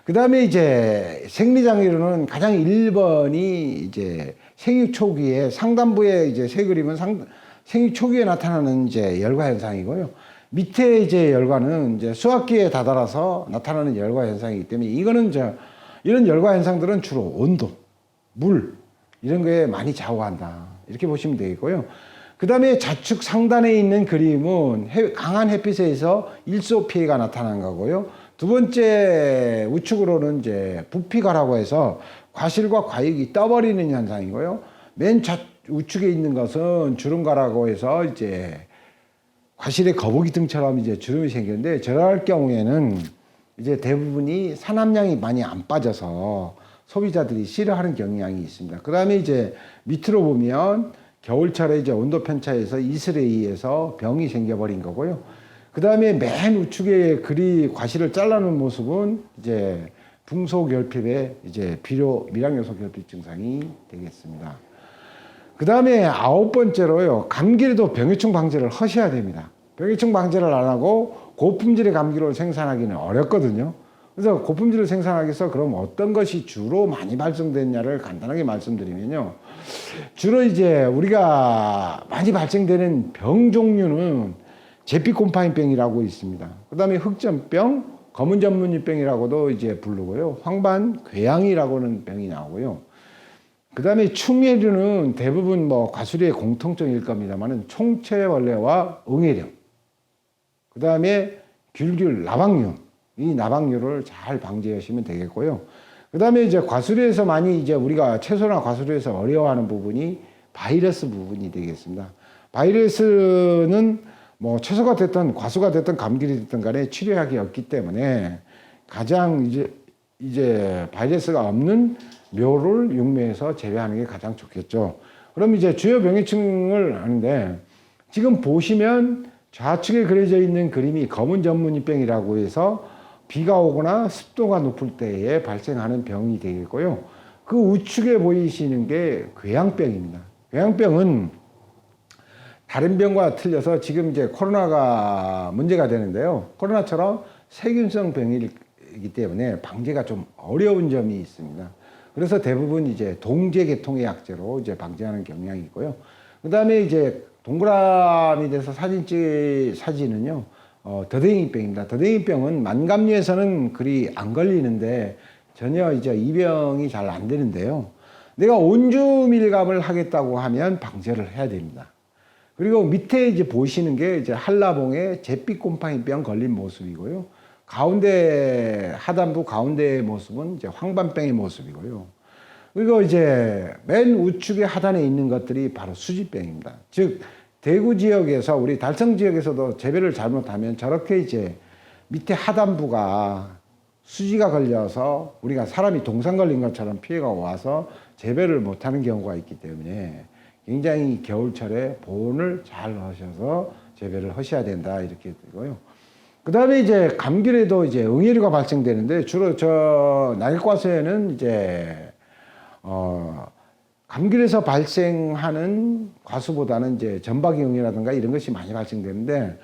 그 다음에 이제 생리장애로는 가장 1번이 이제 생육 초기에 상단부에 이제 세 그림은 생육 초기에 나타나는 이제 열과 현상이고요. 밑에 이제 열과는 이제 수확기에 다다라서 나타나는 열과 현상이기 때문에 이거는 이런 열과 현상들은 주로 온도, 물 이런 거에 많이 좌우한다. 이렇게 보시면 되겠고요. 그 다음에 좌측 상단에 있는 그림은 강한 햇빛에서 일소 피해가 나타난 거고요. 두 번째 우측으로는 이제 부피가라고 해서 과실과 과육이 떠버리는 현상이고요. 맨 우측에 있는 것은 주름가라고 해서 이제 과실의 거북이 등처럼 이제 주름이 생겼는데 저럴 경우에는 이제 대부분이 산함량이 많이 안 빠져서 소비자들이 싫어하는 경향이 있습니다. 그 다음에 이제 밑으로 보면 겨울철에 이제 온도 편차에서 이슬에 의해서 병이 생겨버린 거고요. 그 다음에 맨 우측에 과실을 잘라놓은 모습은 이제 붕소결핍의 이제 밀양요소 결핍 증상이 되겠습니다. 그 다음에 9번째로요. 감귤에도 병해충 방제를 하셔야 됩니다. 병해충 방제를 안 하고 고품질의 감귤을 생산하기는 어렵거든요. 그래서 고품질을 생산하기 위해서 그럼 어떤 것이 주로 많이 발생됐냐를 간단하게 말씀드리면요. 주로 이제 우리가 많이 발생되는 병 종류는 제피곰팡이병이라고 있습니다. 그 다음에 흑점병, 검은전문이병이라고도 이제 부르고요. 황반궤양이라고는 병이 나오고요. 그 다음에 충해류는 대부분 뭐 과수류의 공통점일 겁니다만은 총체벌레와 응애령. 그 다음에 귤귤, 나방류. 이 나방류를 잘 방지하시면 되겠고요. 그 다음에 이제 과수류에서 많이 이제 우리가 채소나 과수류에서 어려워하는 부분이 바이러스 부분이 되겠습니다. 바이러스는 뭐 채소가 됐든 과수가 됐든 감귤이 됐든 간에 치료약이 없기 때문에 가장 이제 바이러스가 없는 묘를 육묘에서 재배하는 게 가장 좋겠죠. 그럼 이제 주요 병해충을 하는데 지금 보시면 좌측에 그려져 있는 그림이 검은 전문이병이라고 해서 비가 오거나 습도가 높을 때에 발생하는 병이 되겠고요. 그 우측에 보이시는 게 궤양병입니다. 궤양병은 다른 병과 틀려서 지금 이제 코로나가 문제가 되는데요. 코로나처럼 세균성 병이기 때문에 방제가 좀 어려운 점이 있습니다. 그래서 대부분 이제 동제 계통의 약제로 이제 방제하는 경향이 있고요. 그 다음에 이제 동그라미 돼서 사진은요, 더댕이병입니다. 더댕이병은 만감류에서는 그리 안 걸리는데 전혀 이제 이 병이 잘 안 되는데요. 내가 온주밀감을 하겠다고 하면 방제를 해야 됩니다. 그리고 밑에 이제 보시는 게 이제 한라봉의 잿빛 곰팡이병 걸린 모습이고요. 가운데 하단부 가운데의 모습은 이제 황반병의 모습이고요. 그리고 이제 맨 우측에 하단에 있는 것들이 바로 수지병입니다. 즉 대구 지역에서 우리 달성 지역에서도 재배를 잘못하면 저렇게 이제 밑에 하단부가 수지가 걸려서 우리가 사람이 동상 걸린 것처럼 피해가 와서 재배를 못하는 경우가 있기 때문에 굉장히 겨울철에 보온을 잘 하셔서 재배를 하셔야 된다 이렇게 되고요. 그 다음에 이제 감귤에도 이제 응애류가 발생되는데 주로 저 낙엽과수에는 이제 감귤에서 발생하는 과수보다는 이제 전박이응이라든가 이런 것이 많이 발생되는데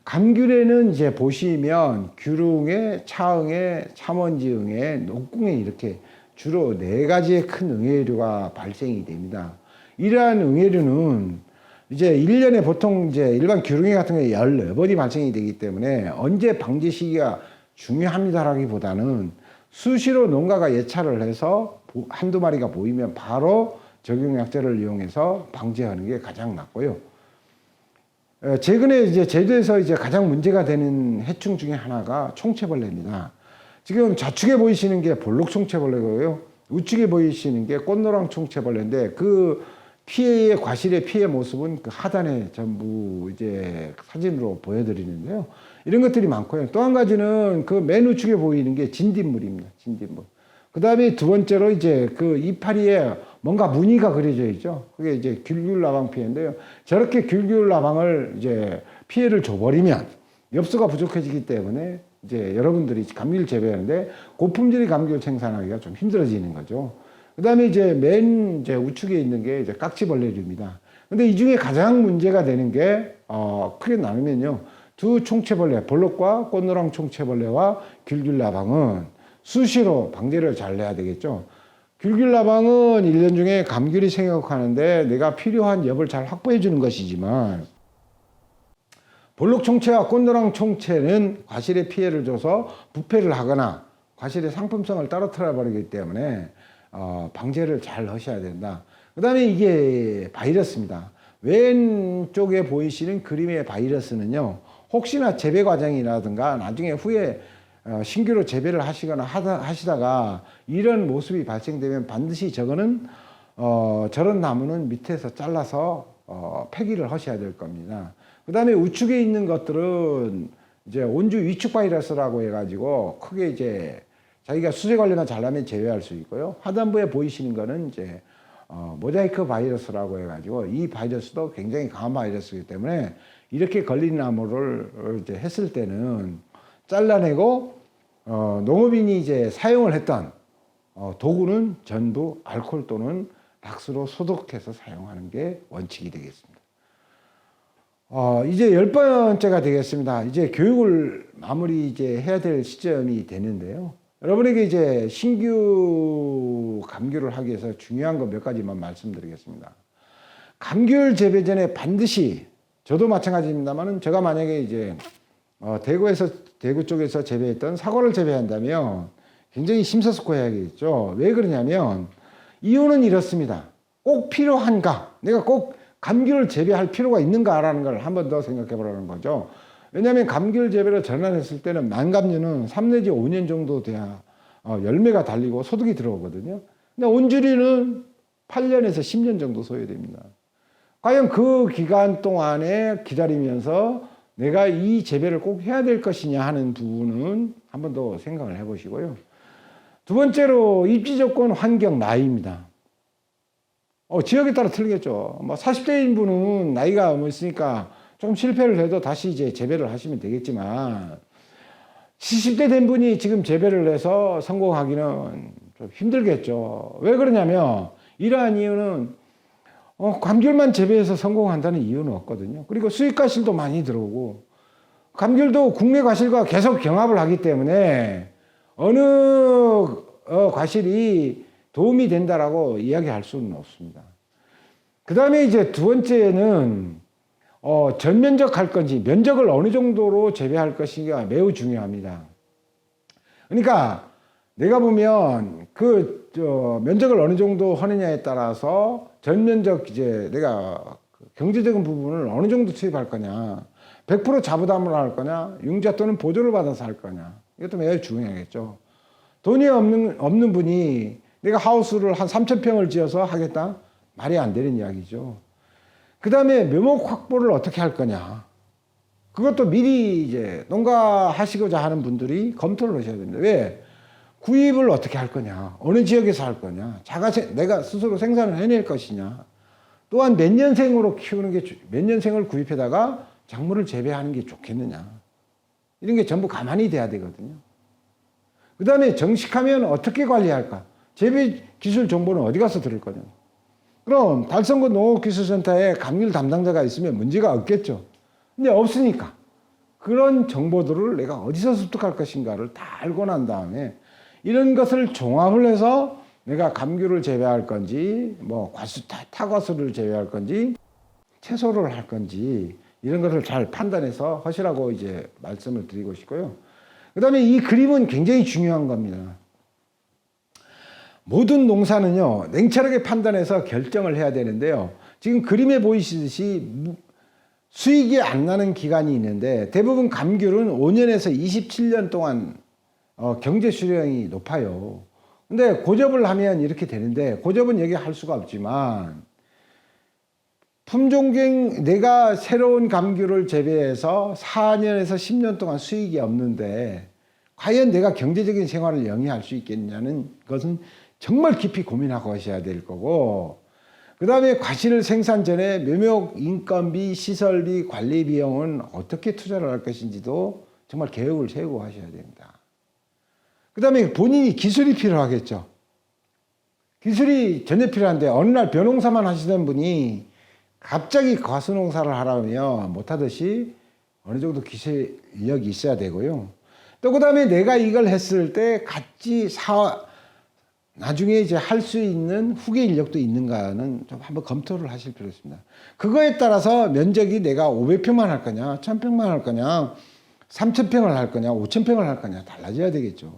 감귤에는 이제 보시면 귤응애, 차응애, 참원지응애, 녹궁애 이렇게 주로 4가지의 큰 응애류가 발생이 됩니다. 이러한 응애류는 이제 1년에 보통 이제 일반 귤응애 같은 게 14번이 발생이 되기 때문에 언제 방제 시기가 중요합니다라기보다는 수시로 농가가 예찰을 해서 한두 마리가 보이면 바로 적용약제를 이용해서 방제하는 게 가장 낫고요. 최근에 이제 제주에서 이제 가장 문제가 되는 해충 중에 하나가 총채벌레입니다. 지금 좌측에 보이시는 게 볼록 총채벌레고요. 우측에 보이시는 게 꽃노랑 총채벌레인데 그 피해의 과실의 피해 모습은 그 하단에 전부 이제 사진으로 보여드리는데요. 이런 것들이 많고요. 또 한 가지는 그 맨 우측에 보이는 게 진딧물입니다. 진딧물. 그 다음에 두 번째로 이제 그 이파리에 뭔가 무늬가 그려져 있죠. 그게 이제 귤귤라방 피해인데요. 저렇게 귤귤라방을 이제 피해를 줘버리면 엽수가 부족해지기 때문에 이제 여러분들이 감귤 재배하는데 고품질의 감귤 생산하기가 좀 힘들어지는 거죠. 그 다음에 이제 맨 이제 우측에 있는 게 이제 깍지벌레류입니다. 근데 이 중에 가장 문제가 되는 게, 크게 나누면요. 두 총채벌레, 볼록과 꽃노랑 총채벌레와 귤귤라방은 수시로 방제를 잘 내야 되겠죠. 귤귤라방은 1년 중에 감귤이 생육하는데 내가 필요한 엽을 잘 확보해 주는 것이지만 볼록 총채와 꽃노랑 총채는 과실에 피해를 줘서 부패를 하거나 과실의 상품성을 떨어뜨려 버리기 때문에 방제를 잘 하셔야 된다. 그 다음에 이게 바이러스입니다. 왼쪽에 보이시는 그림의 바이러스는요, 혹시나 재배 과정이라든가 나중에 후에 신규로 재배를 하시거나 하시다가 이런 모습이 발생되면 반드시 저거는 저런 나무는 밑에서 잘라서 폐기를 하셔야 될 겁니다. 그 다음에 우측에 있는 것들은 이제 온주 위축 바이러스라고 해가지고 크게 이제 자기가 수세 관리만 잘하면 제외할 수 있고요. 하단부에 보이시는 거는 이제 모자이크 바이러스라고 해가지고 이 바이러스도 굉장히 강한 바이러스이기 때문에 이렇게 걸린 나무를 이제 했을 때는 잘라내고 농업인이 이제 사용을 했던 도구는 전부 알코올 또는 락스로 소독해서 사용하는 게 원칙이 되겠습니다. 이제 10번째가 되겠습니다. 이제 교육을 마무리 이제 해야 될 시점이 되는데요. 여러분에게 이제 신규 감귤을 하기 위해서 중요한 거 몇 가지만 말씀드리겠습니다. 감귤 재배 전에 반드시, 저도 마찬가지입니다만은 제가 만약에 이제 대구 쪽에서 재배했던 사과를 재배한다면 굉장히 심사숙고해야겠죠. 왜 그러냐면 이유는 이렇습니다. 꼭 필요한가? 내가 꼭 감귤을 재배할 필요가 있는가라는 걸 한 번 더 생각해 보라는 거죠. 왜냐하면 감귤 재배를 전환했을 때는 만감류는 3 내지 5년 정도 돼야 열매가 달리고 소득이 들어오거든요. 근데 온주류는 8년에서 10년 정도 소요됩니다. 과연 그 기간 동안에 기다리면서 내가 이 재배를 꼭 해야 될 것이냐 하는 부분은 한 번 더 생각을 해보시고요. 두 번째로 입지 조건, 환경, 나이입니다. 지역에 따라 틀리겠죠. 뭐 40대인 분은 나이가 뭐 있으니까 좀 실패를 해도 다시 이제 재배를 하시면 되겠지만 70대 된 분이 지금 재배를 해서 성공하기는 좀 힘들겠죠. 왜 그러냐면 이러한 이유는 감귤만 재배해서 성공한다는 이유는 없거든요. 그리고 수입 과실도 많이 들어오고 감귤도 국내 과실과 계속 경합을 하기 때문에 어느 과실이 도움이 된다라고 이야기할 수는 없습니다. 그 다음에 이제 두 번째는 전면적 할 건지 면적을 어느 정도로 재배할 것인가 매우 중요합니다. 그러니까 내가 보면 면적을 어느 정도 하느냐에 따라서 전면적 이제 내가 경제적인 부분을 어느 정도 투입할 거냐, 100% 자부담을 할 거냐, 융자 또는 보조를 받아서 할 거냐, 이것도 매우 중요하겠죠. 돈이 없는 분이 내가 하우스를 한 3,000평을 지어서 하겠다? 말이 안 되는 이야기죠. 그 다음에 묘목 확보를 어떻게 할 거냐. 그것도 미리 이제 농가하시고자 하는 분들이 검토를 하셔야 됩니다. 왜? 구입을 어떻게 할 거냐. 어느 지역에서 할 거냐. 내가 스스로 생산을 해낼 것이냐. 또한 몇 년생으로 키우는 몇 년생을 구입해다가 작물을 재배하는 게 좋겠느냐. 이런 게 전부 가만히 돼야 되거든요. 그 다음에 정식하면 어떻게 관리할까? 재배 기술 정보는 어디 가서 들을 거냐. 그럼 달성군 농업기술센터에 감귤 담당자가 있으면 문제가 없겠죠. 근데 없으니까 그런 정보들을 내가 어디서 습득할 것인가를 다 알고 난 다음에 이런 것을 종합을 해서 내가 감귤을 재배할 건지 뭐 타과수를 재배할 건지 채소를 할 건지 이런 것을 잘 판단해서 하시라고 이제 말씀을 드리고 싶고요. 그 다음에 이 그림은 굉장히 중요한 겁니다. 모든 농사는요, 냉철하게 판단해서 결정을 해야 되는데요. 지금 그림에 보이시듯이 수익이 안 나는 기간이 있는데 대부분 감귤은 5년에서 27년 동안 경제 수령이 높아요. 근데 고접을 하면 이렇게 되는데 고접은 여기 할 수가 없지만 내가 새로운 감귤을 재배해서 4년에서 10년 동안 수익이 없는데 과연 내가 경제적인 생활을 영위할 수 있겠냐는 것은 정말 깊이 고민하고 하셔야 될 거고, 그 다음에 과실 생산 전에 묘목, 인건비, 시설비, 관리 비용은 어떻게 투자를 할 것인지도 정말 계획을 세우고 하셔야 됩니다. 그 다음에 본인이 기술이 필요하겠죠. 기술이 전혀 필요한데 어느 날 벼농사만 하시던 분이 갑자기 과수농사를 하라면 못하듯이 어느 정도 기술력이 있어야 되고요. 또 그 다음에 내가 이걸 했을 때 같이 나중에 이제 할 수 있는 후계 인력도 있는가는 좀 한번 검토를 하실 필요가 있습니다. 그거에 따라서 면적이 내가 500평만 할 거냐, 1000평만 할 거냐, 3000평을 할 거냐, 5000평을 할 거냐 달라져야 되겠죠.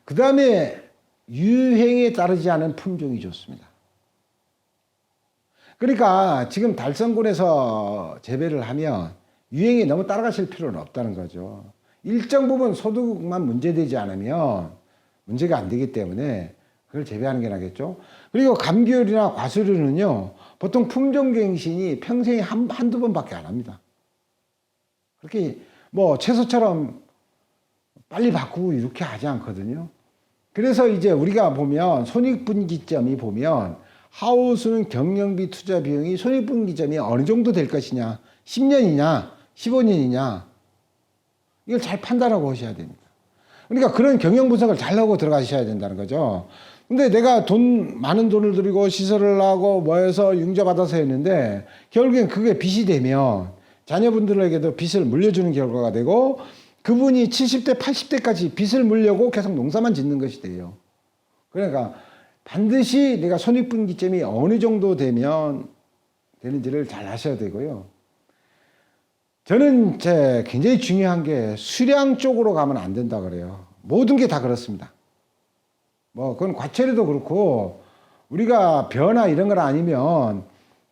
그 다음에 유행에 따르지 않은 품종이 좋습니다. 그러니까 지금 달성군에서 재배를 하면 유행에 너무 따라가실 필요는 없다는 거죠. 일정 부분 소득만 문제되지 않으면 문제가 안 되기 때문에 그걸 재배하는 게 나겠죠. 그리고 감귤이나 과수류는요, 보통 품종갱신이 평생에 한두 번밖에 안 합니다. 그렇게 뭐 채소처럼 빨리 바꾸고 이렇게 하지 않거든요. 그래서 이제 우리가 보면 손익분기점이 보면 하우스는 경영비 투자 비용이 손익분기점이 어느 정도 될 것이냐, 10년이냐, 15년이냐, 이걸 잘 판단하고 하셔야 됩니다. 그러니까 그런 경영 분석을 잘 하고 들어가셔야 된다는 거죠. 근데 내가 많은 돈을 들이고 시설을 하고 뭐 해서 융자 받아서 했는데 결국엔 그게 빚이 되면 자녀분들에게도 빚을 물려주는 결과가 되고 그분이 70대, 80대까지 빚을 물려고 계속 농사만 짓는 것이 돼요. 그러니까 반드시 내가 손익분기점이 어느 정도 되는지를 잘 아셔야 되고요. 저는 굉장히 중요한 게 수량 쪽으로 가면 안 된다 그래요. 모든 게 다 그렇습니다. 뭐 그건 과철이도 그렇고 우리가 벼나 이런 건 아니면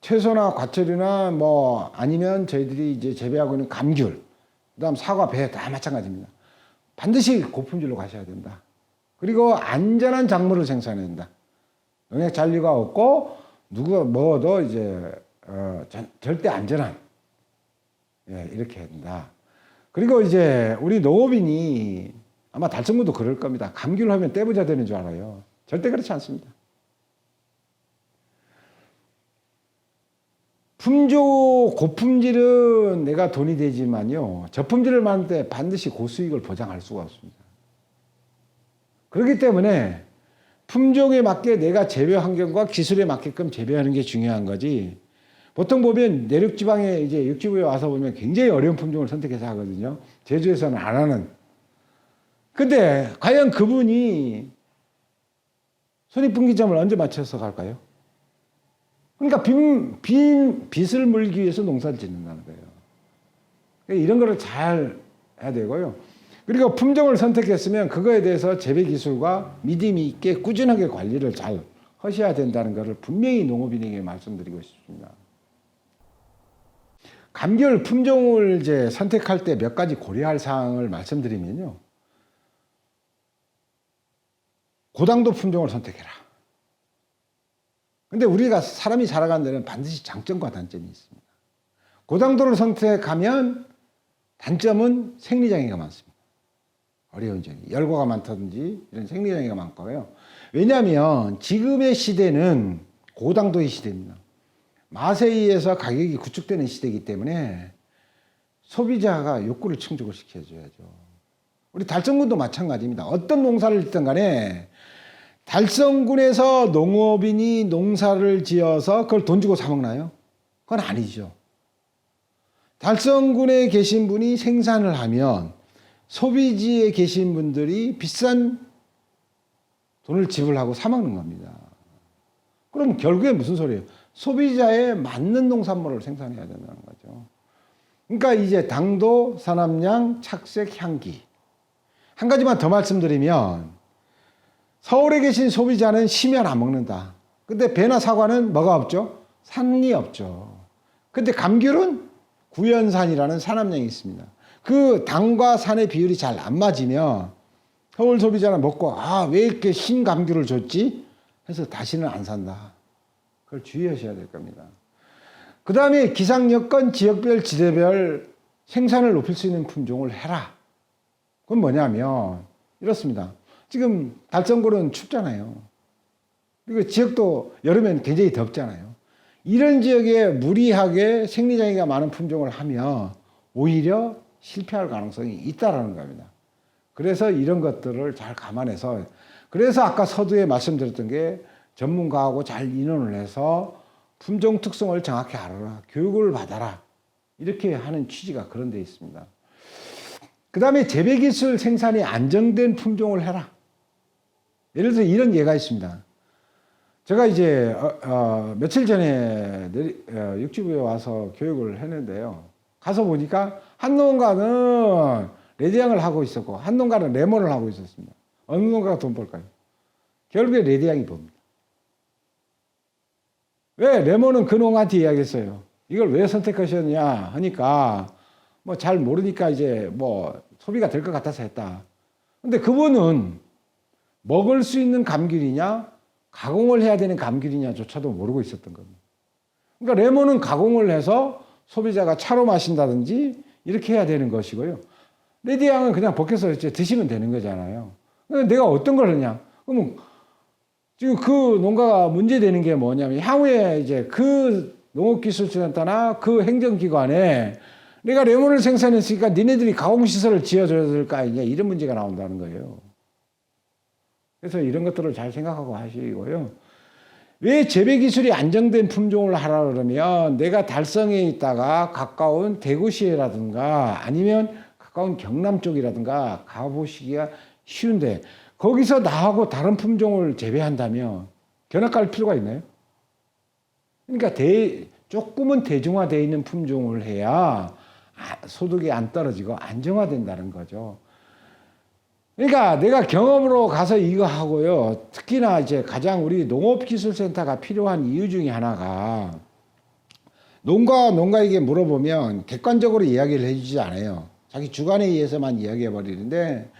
채소나 과철이나 뭐 아니면 저희들이 이제 재배하고 있는 감귤, 그다음 사과, 배 다 마찬가지입니다. 반드시 고품질로 가셔야 된다. 그리고 안전한 작물을 생산해야 된다. 농약 잔류가 없고 누가 먹어도 이제 절대 안전한 이렇게 해야 된다. 그리고 이제 우리 농업인이 아마 달성군도 그럴 겁니다. 감귤 하면 떼부자 되는 줄 알아요. 절대 그렇지 않습니다. 고품질은 내가 돈이 되지만요. 저품질을 만들 때 반드시 고수익을 보장할 수가 없습니다. 그렇기 때문에 품종에 맞게 내가 재배 환경과 기술에 맞게끔 재배하는 게 중요한 거지. 보통 보면 내륙 지방에 이제 육지부에 와서 보면 굉장히 어려운 품종을 선택해서 하거든요. 제주에서는 안 하는. 근데 과연 그분이 손익분기점을 언제 맞춰서 갈까요? 그러니까 빚을 물기 위해서 농사를 짓는다는 거예요. 그러니까 이런 거를 잘 해야 되고요. 그리고 품종을 선택했으면 그거에 대해서 재배 기술과 믿음이 있게 꾸준하게 관리를 잘 하셔야 된다는 것을 분명히 농업인에게 말씀드리고 싶습니다. 감귤 품종을 이제 선택할 때 몇 가지 고려할 사항을 말씀드리면요. 고당도 품종을 선택해라. 근데 우리가 사람이 살아가는 데는 반드시 장점과 단점이 있습니다. 고당도를 선택하면 단점은 생리장애가 많습니다. 어려운 점이. 열과가 많다든지 이런 생리장애가 많고요. 왜냐하면 지금의 시대는 고당도의 시대입니다. 맛에 의해서 가격이 구축되는 시대이기 때문에 소비자가 욕구를 충족을 시켜줘야죠. 우리 달성군도 마찬가지입니다. 어떤 농사를 짓든 간에 달성군에서 농업인이 농사를 지어서 그걸 돈 주고 사 먹나요? 그건 아니죠. 달성군에 계신 분이 생산을 하면 소비지에 계신 분들이 비싼 돈을 지불하고 사 먹는 겁니다. 그럼 결국에 무슨 소리예요? 소비자에 맞는 농산물을 생산해야 된다는 거죠. 그러니까 이제 당도, 산함량, 착색, 향기. 한 가지만 더 말씀드리면 서울에 계신 소비자는 시면 안 먹는다. 근데 배나 사과는 뭐가 없죠? 산이 없죠. 근데 감귤은 구연산이라는 산함량이 있습니다. 그 당과 산의 비율이 잘 안 맞으면 서울 소비자는 먹고 왜 이렇게 신 감귤을 줬지? 해서 다시는 안 산다. 그걸 주의하셔야 될 겁니다. 그 다음에 기상 여건, 지역별, 지대별 생산을 높일 수 있는 품종을 해라. 그건 뭐냐면 이렇습니다. 지금 달성군은 춥잖아요. 그리고 지역도 여름엔 굉장히 덥잖아요. 이런 지역에 무리하게 생리장애가 많은 품종을 하면 오히려 실패할 가능성이 있다라는 겁니다. 그래서 이런 것들을 잘 감안해서 그래서 아까 서두에 말씀드렸던 게 전문가하고 잘 인원을 해서 품종 특성을 정확히 알아라. 교육을 받아라. 이렇게 하는 취지가 그런 데 있습니다. 그 다음에 재배기술 생산이 안정된 품종을 해라. 예를 들어서 이런 예가 있습니다. 제가 이제 며칠 전에 육지부에 와서 교육을 했는데요. 가서 보니까 한 농가는 레드향을 하고 있었고 한 농가는 레몬을 하고 있었습니다. 어느 농가가 돈 벌까요? 결국에 레드향이 봅니다. 왜? 레몬은 그 농가한테 이야기했어요. 이걸 왜 선택하셨냐 하니까 뭐 잘 모르니까 이제 뭐 소비가 될 것 같아서 했다. 근데 그분은 먹을 수 있는 감귤이냐 가공을 해야 되는 감귤이냐조차도 모르고 있었던 겁니다. 그러니까 레몬은 가공을 해서 소비자가 차로 마신다든지 이렇게 해야 되는 것이고요. 레드향은 그냥 벗겨서 이제 드시면 되는 거잖아요. 내가 어떤 걸 하냐? 그러면 지금 그 농가가 문제되는 게 뭐냐면 향후에 이제 그 농업기술센터나 그 행정기관에 내가 레몬을 생산했으니까 니네들이 가공시설을 지어줘야 될 거 아니냐 이런 문제가 나온다는 거예요. 그래서 이런 것들을 잘 생각하고 하시고요. 왜 재배기술이 안정된 품종을 하라 그러면 내가 달성에 있다가 가까운 대구시라든가 아니면 가까운 경남 쪽이라든가 가보시기가 쉬운데 거기서 나하고 다른 품종을 재배한다면 견학갈 필요가 있나요? 그러니까 조금은 대중화되어 있는 품종을 해야 소득이 안 떨어지고 안정화된다는 거죠. 그러니까 내가 경험으로 가서 이거 하고요. 특히나 이제 가장 우리 농업기술센터가 필요한 이유 중에 하나가 농가에게 물어보면 객관적으로 이야기를 해주지 않아요. 자기 주관에 의해서만 이야기해 버리는데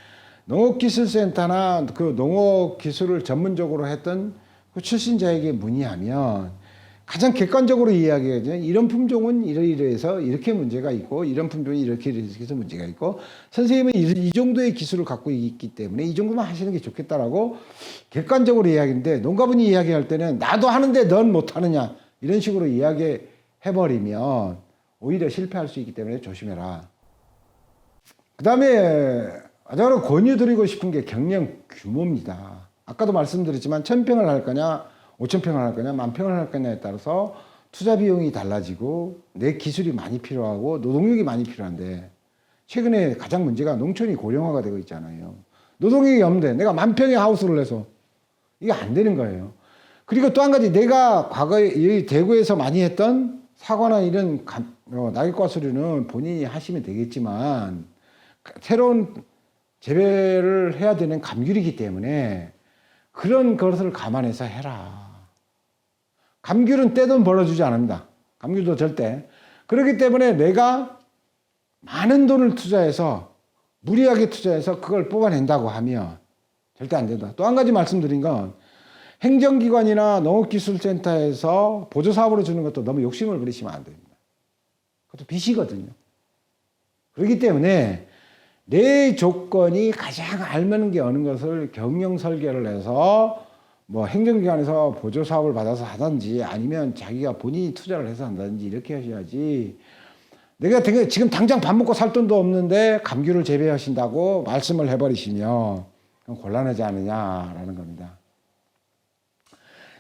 농업기술센터나 그 농업기술을 전문적으로 했던 그 출신자에게 문의하면 가장 객관적으로 이야기하죠. 이런 품종은 이러이러해서 이렇게 문제가 있고 이런 품종이 이렇게 해서 문제가 있고 선생님은 이 정도의 기술을 갖고 있기 때문에 이 정도만 하시는 게 좋겠다라고 객관적으로 이야기하는데 농가분이 이야기할 때는 나도 하는데 넌 못하느냐 이런 식으로 이야기해 해버리면 오히려 실패할 수 있기 때문에 조심해라. 그 다음에 가장 권유드리고 싶은 게 경영 규모입니다. 아까도 말씀드렸지만 1000평을 할 거냐 5000평을 할 거냐 10,000평을 할 거냐에 따라서 투자 비용이 달라지고 내 기술이 많이 필요하고 노동력이 많이 필요한데 최근에 가장 문제가 농촌이 고령화가 되고 있잖아요. 노동력이 없는데 내가 10,000평의 하우스를 내서 이게 안 되는 거예요. 그리고 또 한 가지 내가 과거에 이 대구에서 많이 했던 사과나 이런 낙엽과수류는 본인이 하시면 되겠지만 새로운 재배를 해야 되는 감귤이기 때문에 그런 것을 감안해서 해라. 감귤은 떼돈 벌어주지 않습니다. 감귤도 절대. 그렇기 때문에 내가 많은 돈을 투자해서 무리하게 투자해서 그걸 뽑아낸다고 하면 절대 안 된다. 또 한 가지 말씀드린 건 행정기관이나 농업기술센터에서 보조사업으로 주는 것도 너무 욕심을 부리시면 안 됩니다. 그것도 빚이거든요. 그렇기 때문에 내 조건이 가장 알맞는 게 어느 것을 경영 설계를 해서 뭐 행정기관에서 보조사업을 받아서 하든지 아니면 자기가 본인이 투자를 해서 한다든지 이렇게 하셔야지 내가 지금 당장 밥 먹고 살 돈도 없는데 감귤을 재배하신다고 말씀을 해버리시면 곤란하지 않느냐라는 겁니다.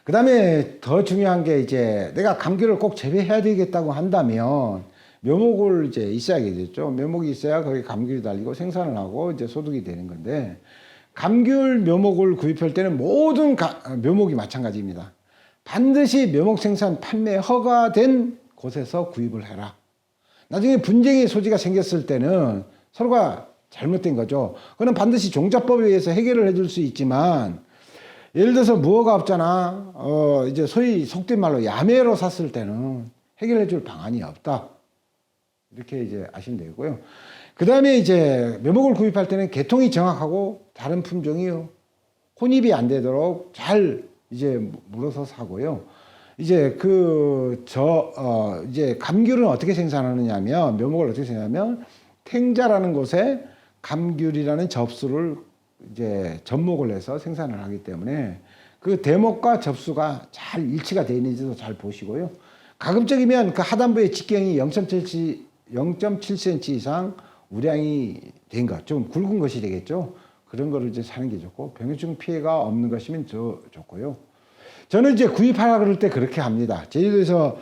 그 다음에 더 중요한 게 이제 내가 감귤을 꼭 재배해야 되겠다고 한다면 묘목을 이제 있어야겠죠. 묘목이 있어야 거기 감귤이 달리고 생산을 하고 이제 소득이 되는 건데 감귤 묘목을 구입할 때는 모든 묘목이 마찬가지입니다. 반드시 묘목 생산 판매 허가된 곳에서 구입을 해라. 나중에 분쟁의 소지가 생겼을 때는 서로가 잘못된 거죠. 그건 반드시 종자법에 의해서 해결을 해줄 수 있지만 예를 들어서 무허가 없잖아. 이제 소위 속된 말로 야매로 샀을 때는 해결해 줄 방안이 없다. 이렇게 이제 아시면 되고요. 그 다음에 이제 묘목을 구입할 때는 계통이 정확하고 다른 품종이 혼입이 안 되도록 잘 이제 물어서 사고요. 이제 이제 감귤은 어떻게 생산하느냐면 묘목을 어떻게 생산하냐면 탱자라는 곳에 감귤이라는 접수를 이제 접목을 해서 생산을 하기 때문에 그 대목과 접수가 잘 일치가 되어 있는지도 잘 보시고요. 가급적이면 그 하단부의 직경이 0.7cm 이상 우량이 된 것, 좀 굵은 것이 되겠죠. 그런 거를 이제 사는 게 좋고 병해충 피해가 없는 것이면 더 좋고요. 저는 이제 구입하라 그럴 때 그렇게 합니다. 제주도에서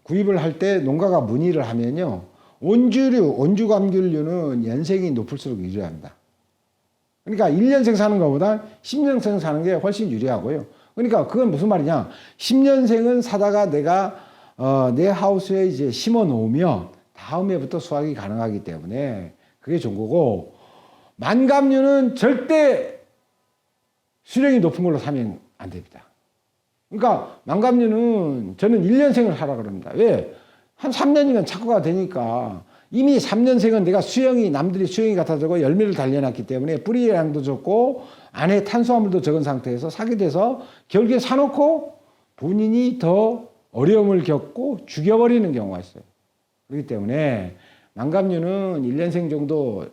구입을 할 때 농가가 문의를 하면요. 온주 감귤류는 연생이 높을수록 유리합니다. 그러니까 1년생 사는 것보다 10년생 사는 게 훨씬 유리하고요. 그러니까 그건 무슨 말이냐. 10년생은 사다가 내가 내 하우스에 이제 심어 놓으면 다음 해부터 수확이 가능하기 때문에 그게 좋은 거고, 만감류는 절대 수령이 높은 걸로 사면 안 됩니다. 그러니까 만감류는 저는 1년생을 하라 그럽니다. 왜? 한 3년이면 착후가 되니까 이미 3년생은 내가 남들이 수영이 같아지고 열매를 달려놨기 때문에 뿌리량도 적고 안에 탄수화물도 적은 상태에서 사게 돼서 결국에 사놓고 본인이 더 어려움을 겪고 죽여버리는 경우가 있어요. 그렇기 때문에 만감류는 1년생 정도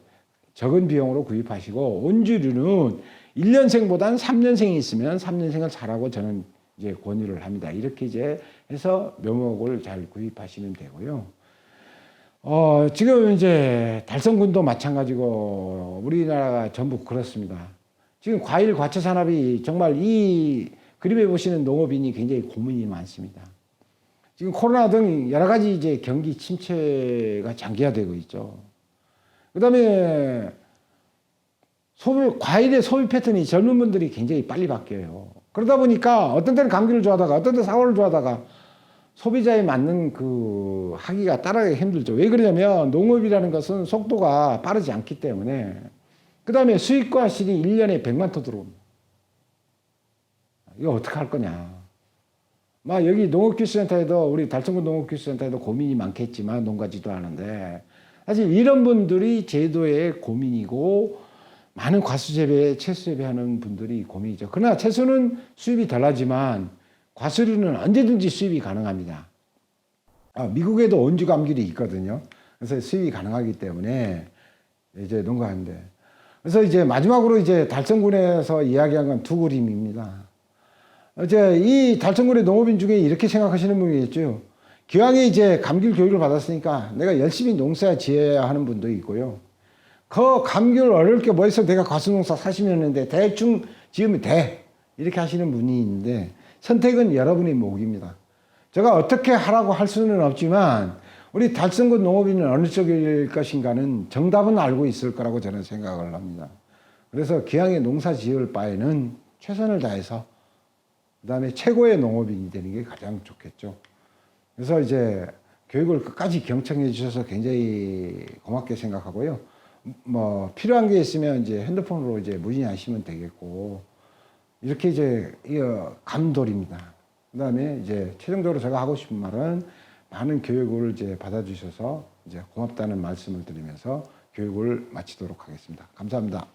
적은 비용으로 구입하시고, 온주류는 1년생보다는 3년생이 있으면 3년생을 사라고 저는 이제 권유를 합니다. 이렇게 이제 해서 묘목을 잘 구입하시면 되고요. 지금 이제 달성군도 마찬가지고 우리나라가 전부 그렇습니다. 지금 과일 과채 산업이 정말 이 그림에 보시는 농업인이 굉장히 고민이 많습니다. 지금 코로나 등 여러 가지 이제 경기 침체가 장기화되고 있죠. 그 다음에 과일의 소비 패턴이 젊은 분들이 굉장히 빨리 바뀌어요. 그러다 보니까 어떤 때는 감기를 좋아하다가 어떤 때는 사과를 좋아하다가 소비자에 맞는 그 하기가 따라가기 힘들죠. 왜 그러냐면 농업이라는 것은 속도가 빠르지 않기 때문에. 그 다음에 수입과 실이 1년에 100만 톤 들어옵니다. 이거 어떻게 할 거냐. 막 여기 농업기술센터에도, 우리 달성군 농업기술센터에도 고민이 많겠지만 농가지도 하는데, 사실 이런 분들이 제도의 고민이고 많은 과수재배, 채수재배하는 분들이 고민이죠. 그러나 채수는 수입이 덜하지만 과수류는 언제든지 수입이 가능합니다. 미국에도 온주 감귤이 있거든요. 그래서 수입이 가능하기 때문에 이제 농가하는데. 그래서 이제 마지막으로 이제 달성군에서 이야기한 건 두 그림입니다. 이제 이 달성군의 농업인 중에 이렇게 생각하시는 분이 있죠. 기왕에 이제 감귤 교육을 받았으니까 내가 열심히 농사 지어야 하는 분도 있고요. 그 감귤 어려울 게 뭐 있어? 내가 과수농사 40년인데 대충 지으면 돼. 이렇게 하시는 분이 있는데 선택은 여러분의 몫입니다. 제가 어떻게 하라고 할 수는 없지만 우리 달성군 농업인은 어느 쪽일 것인가는 정답은 알고 있을 거라고 저는 생각을 합니다. 그래서 기왕에 농사 지을 바에는 최선을 다해서 그다음에 최고의 농업인이 되는 게 가장 좋겠죠. 그래서 이제 교육을 끝까지 경청해 주셔서 굉장히 고맙게 생각하고요. 뭐 필요한 게 있으면 이제 핸드폰으로 이제 문의하시면 되겠고 이렇게 이제 감돌입니다. 그다음에 이제 최종적으로 제가 하고 싶은 말은 많은 교육을 이제 받아주셔서 이제 고맙다는 말씀을 드리면서 교육을 마치도록 하겠습니다. 감사합니다.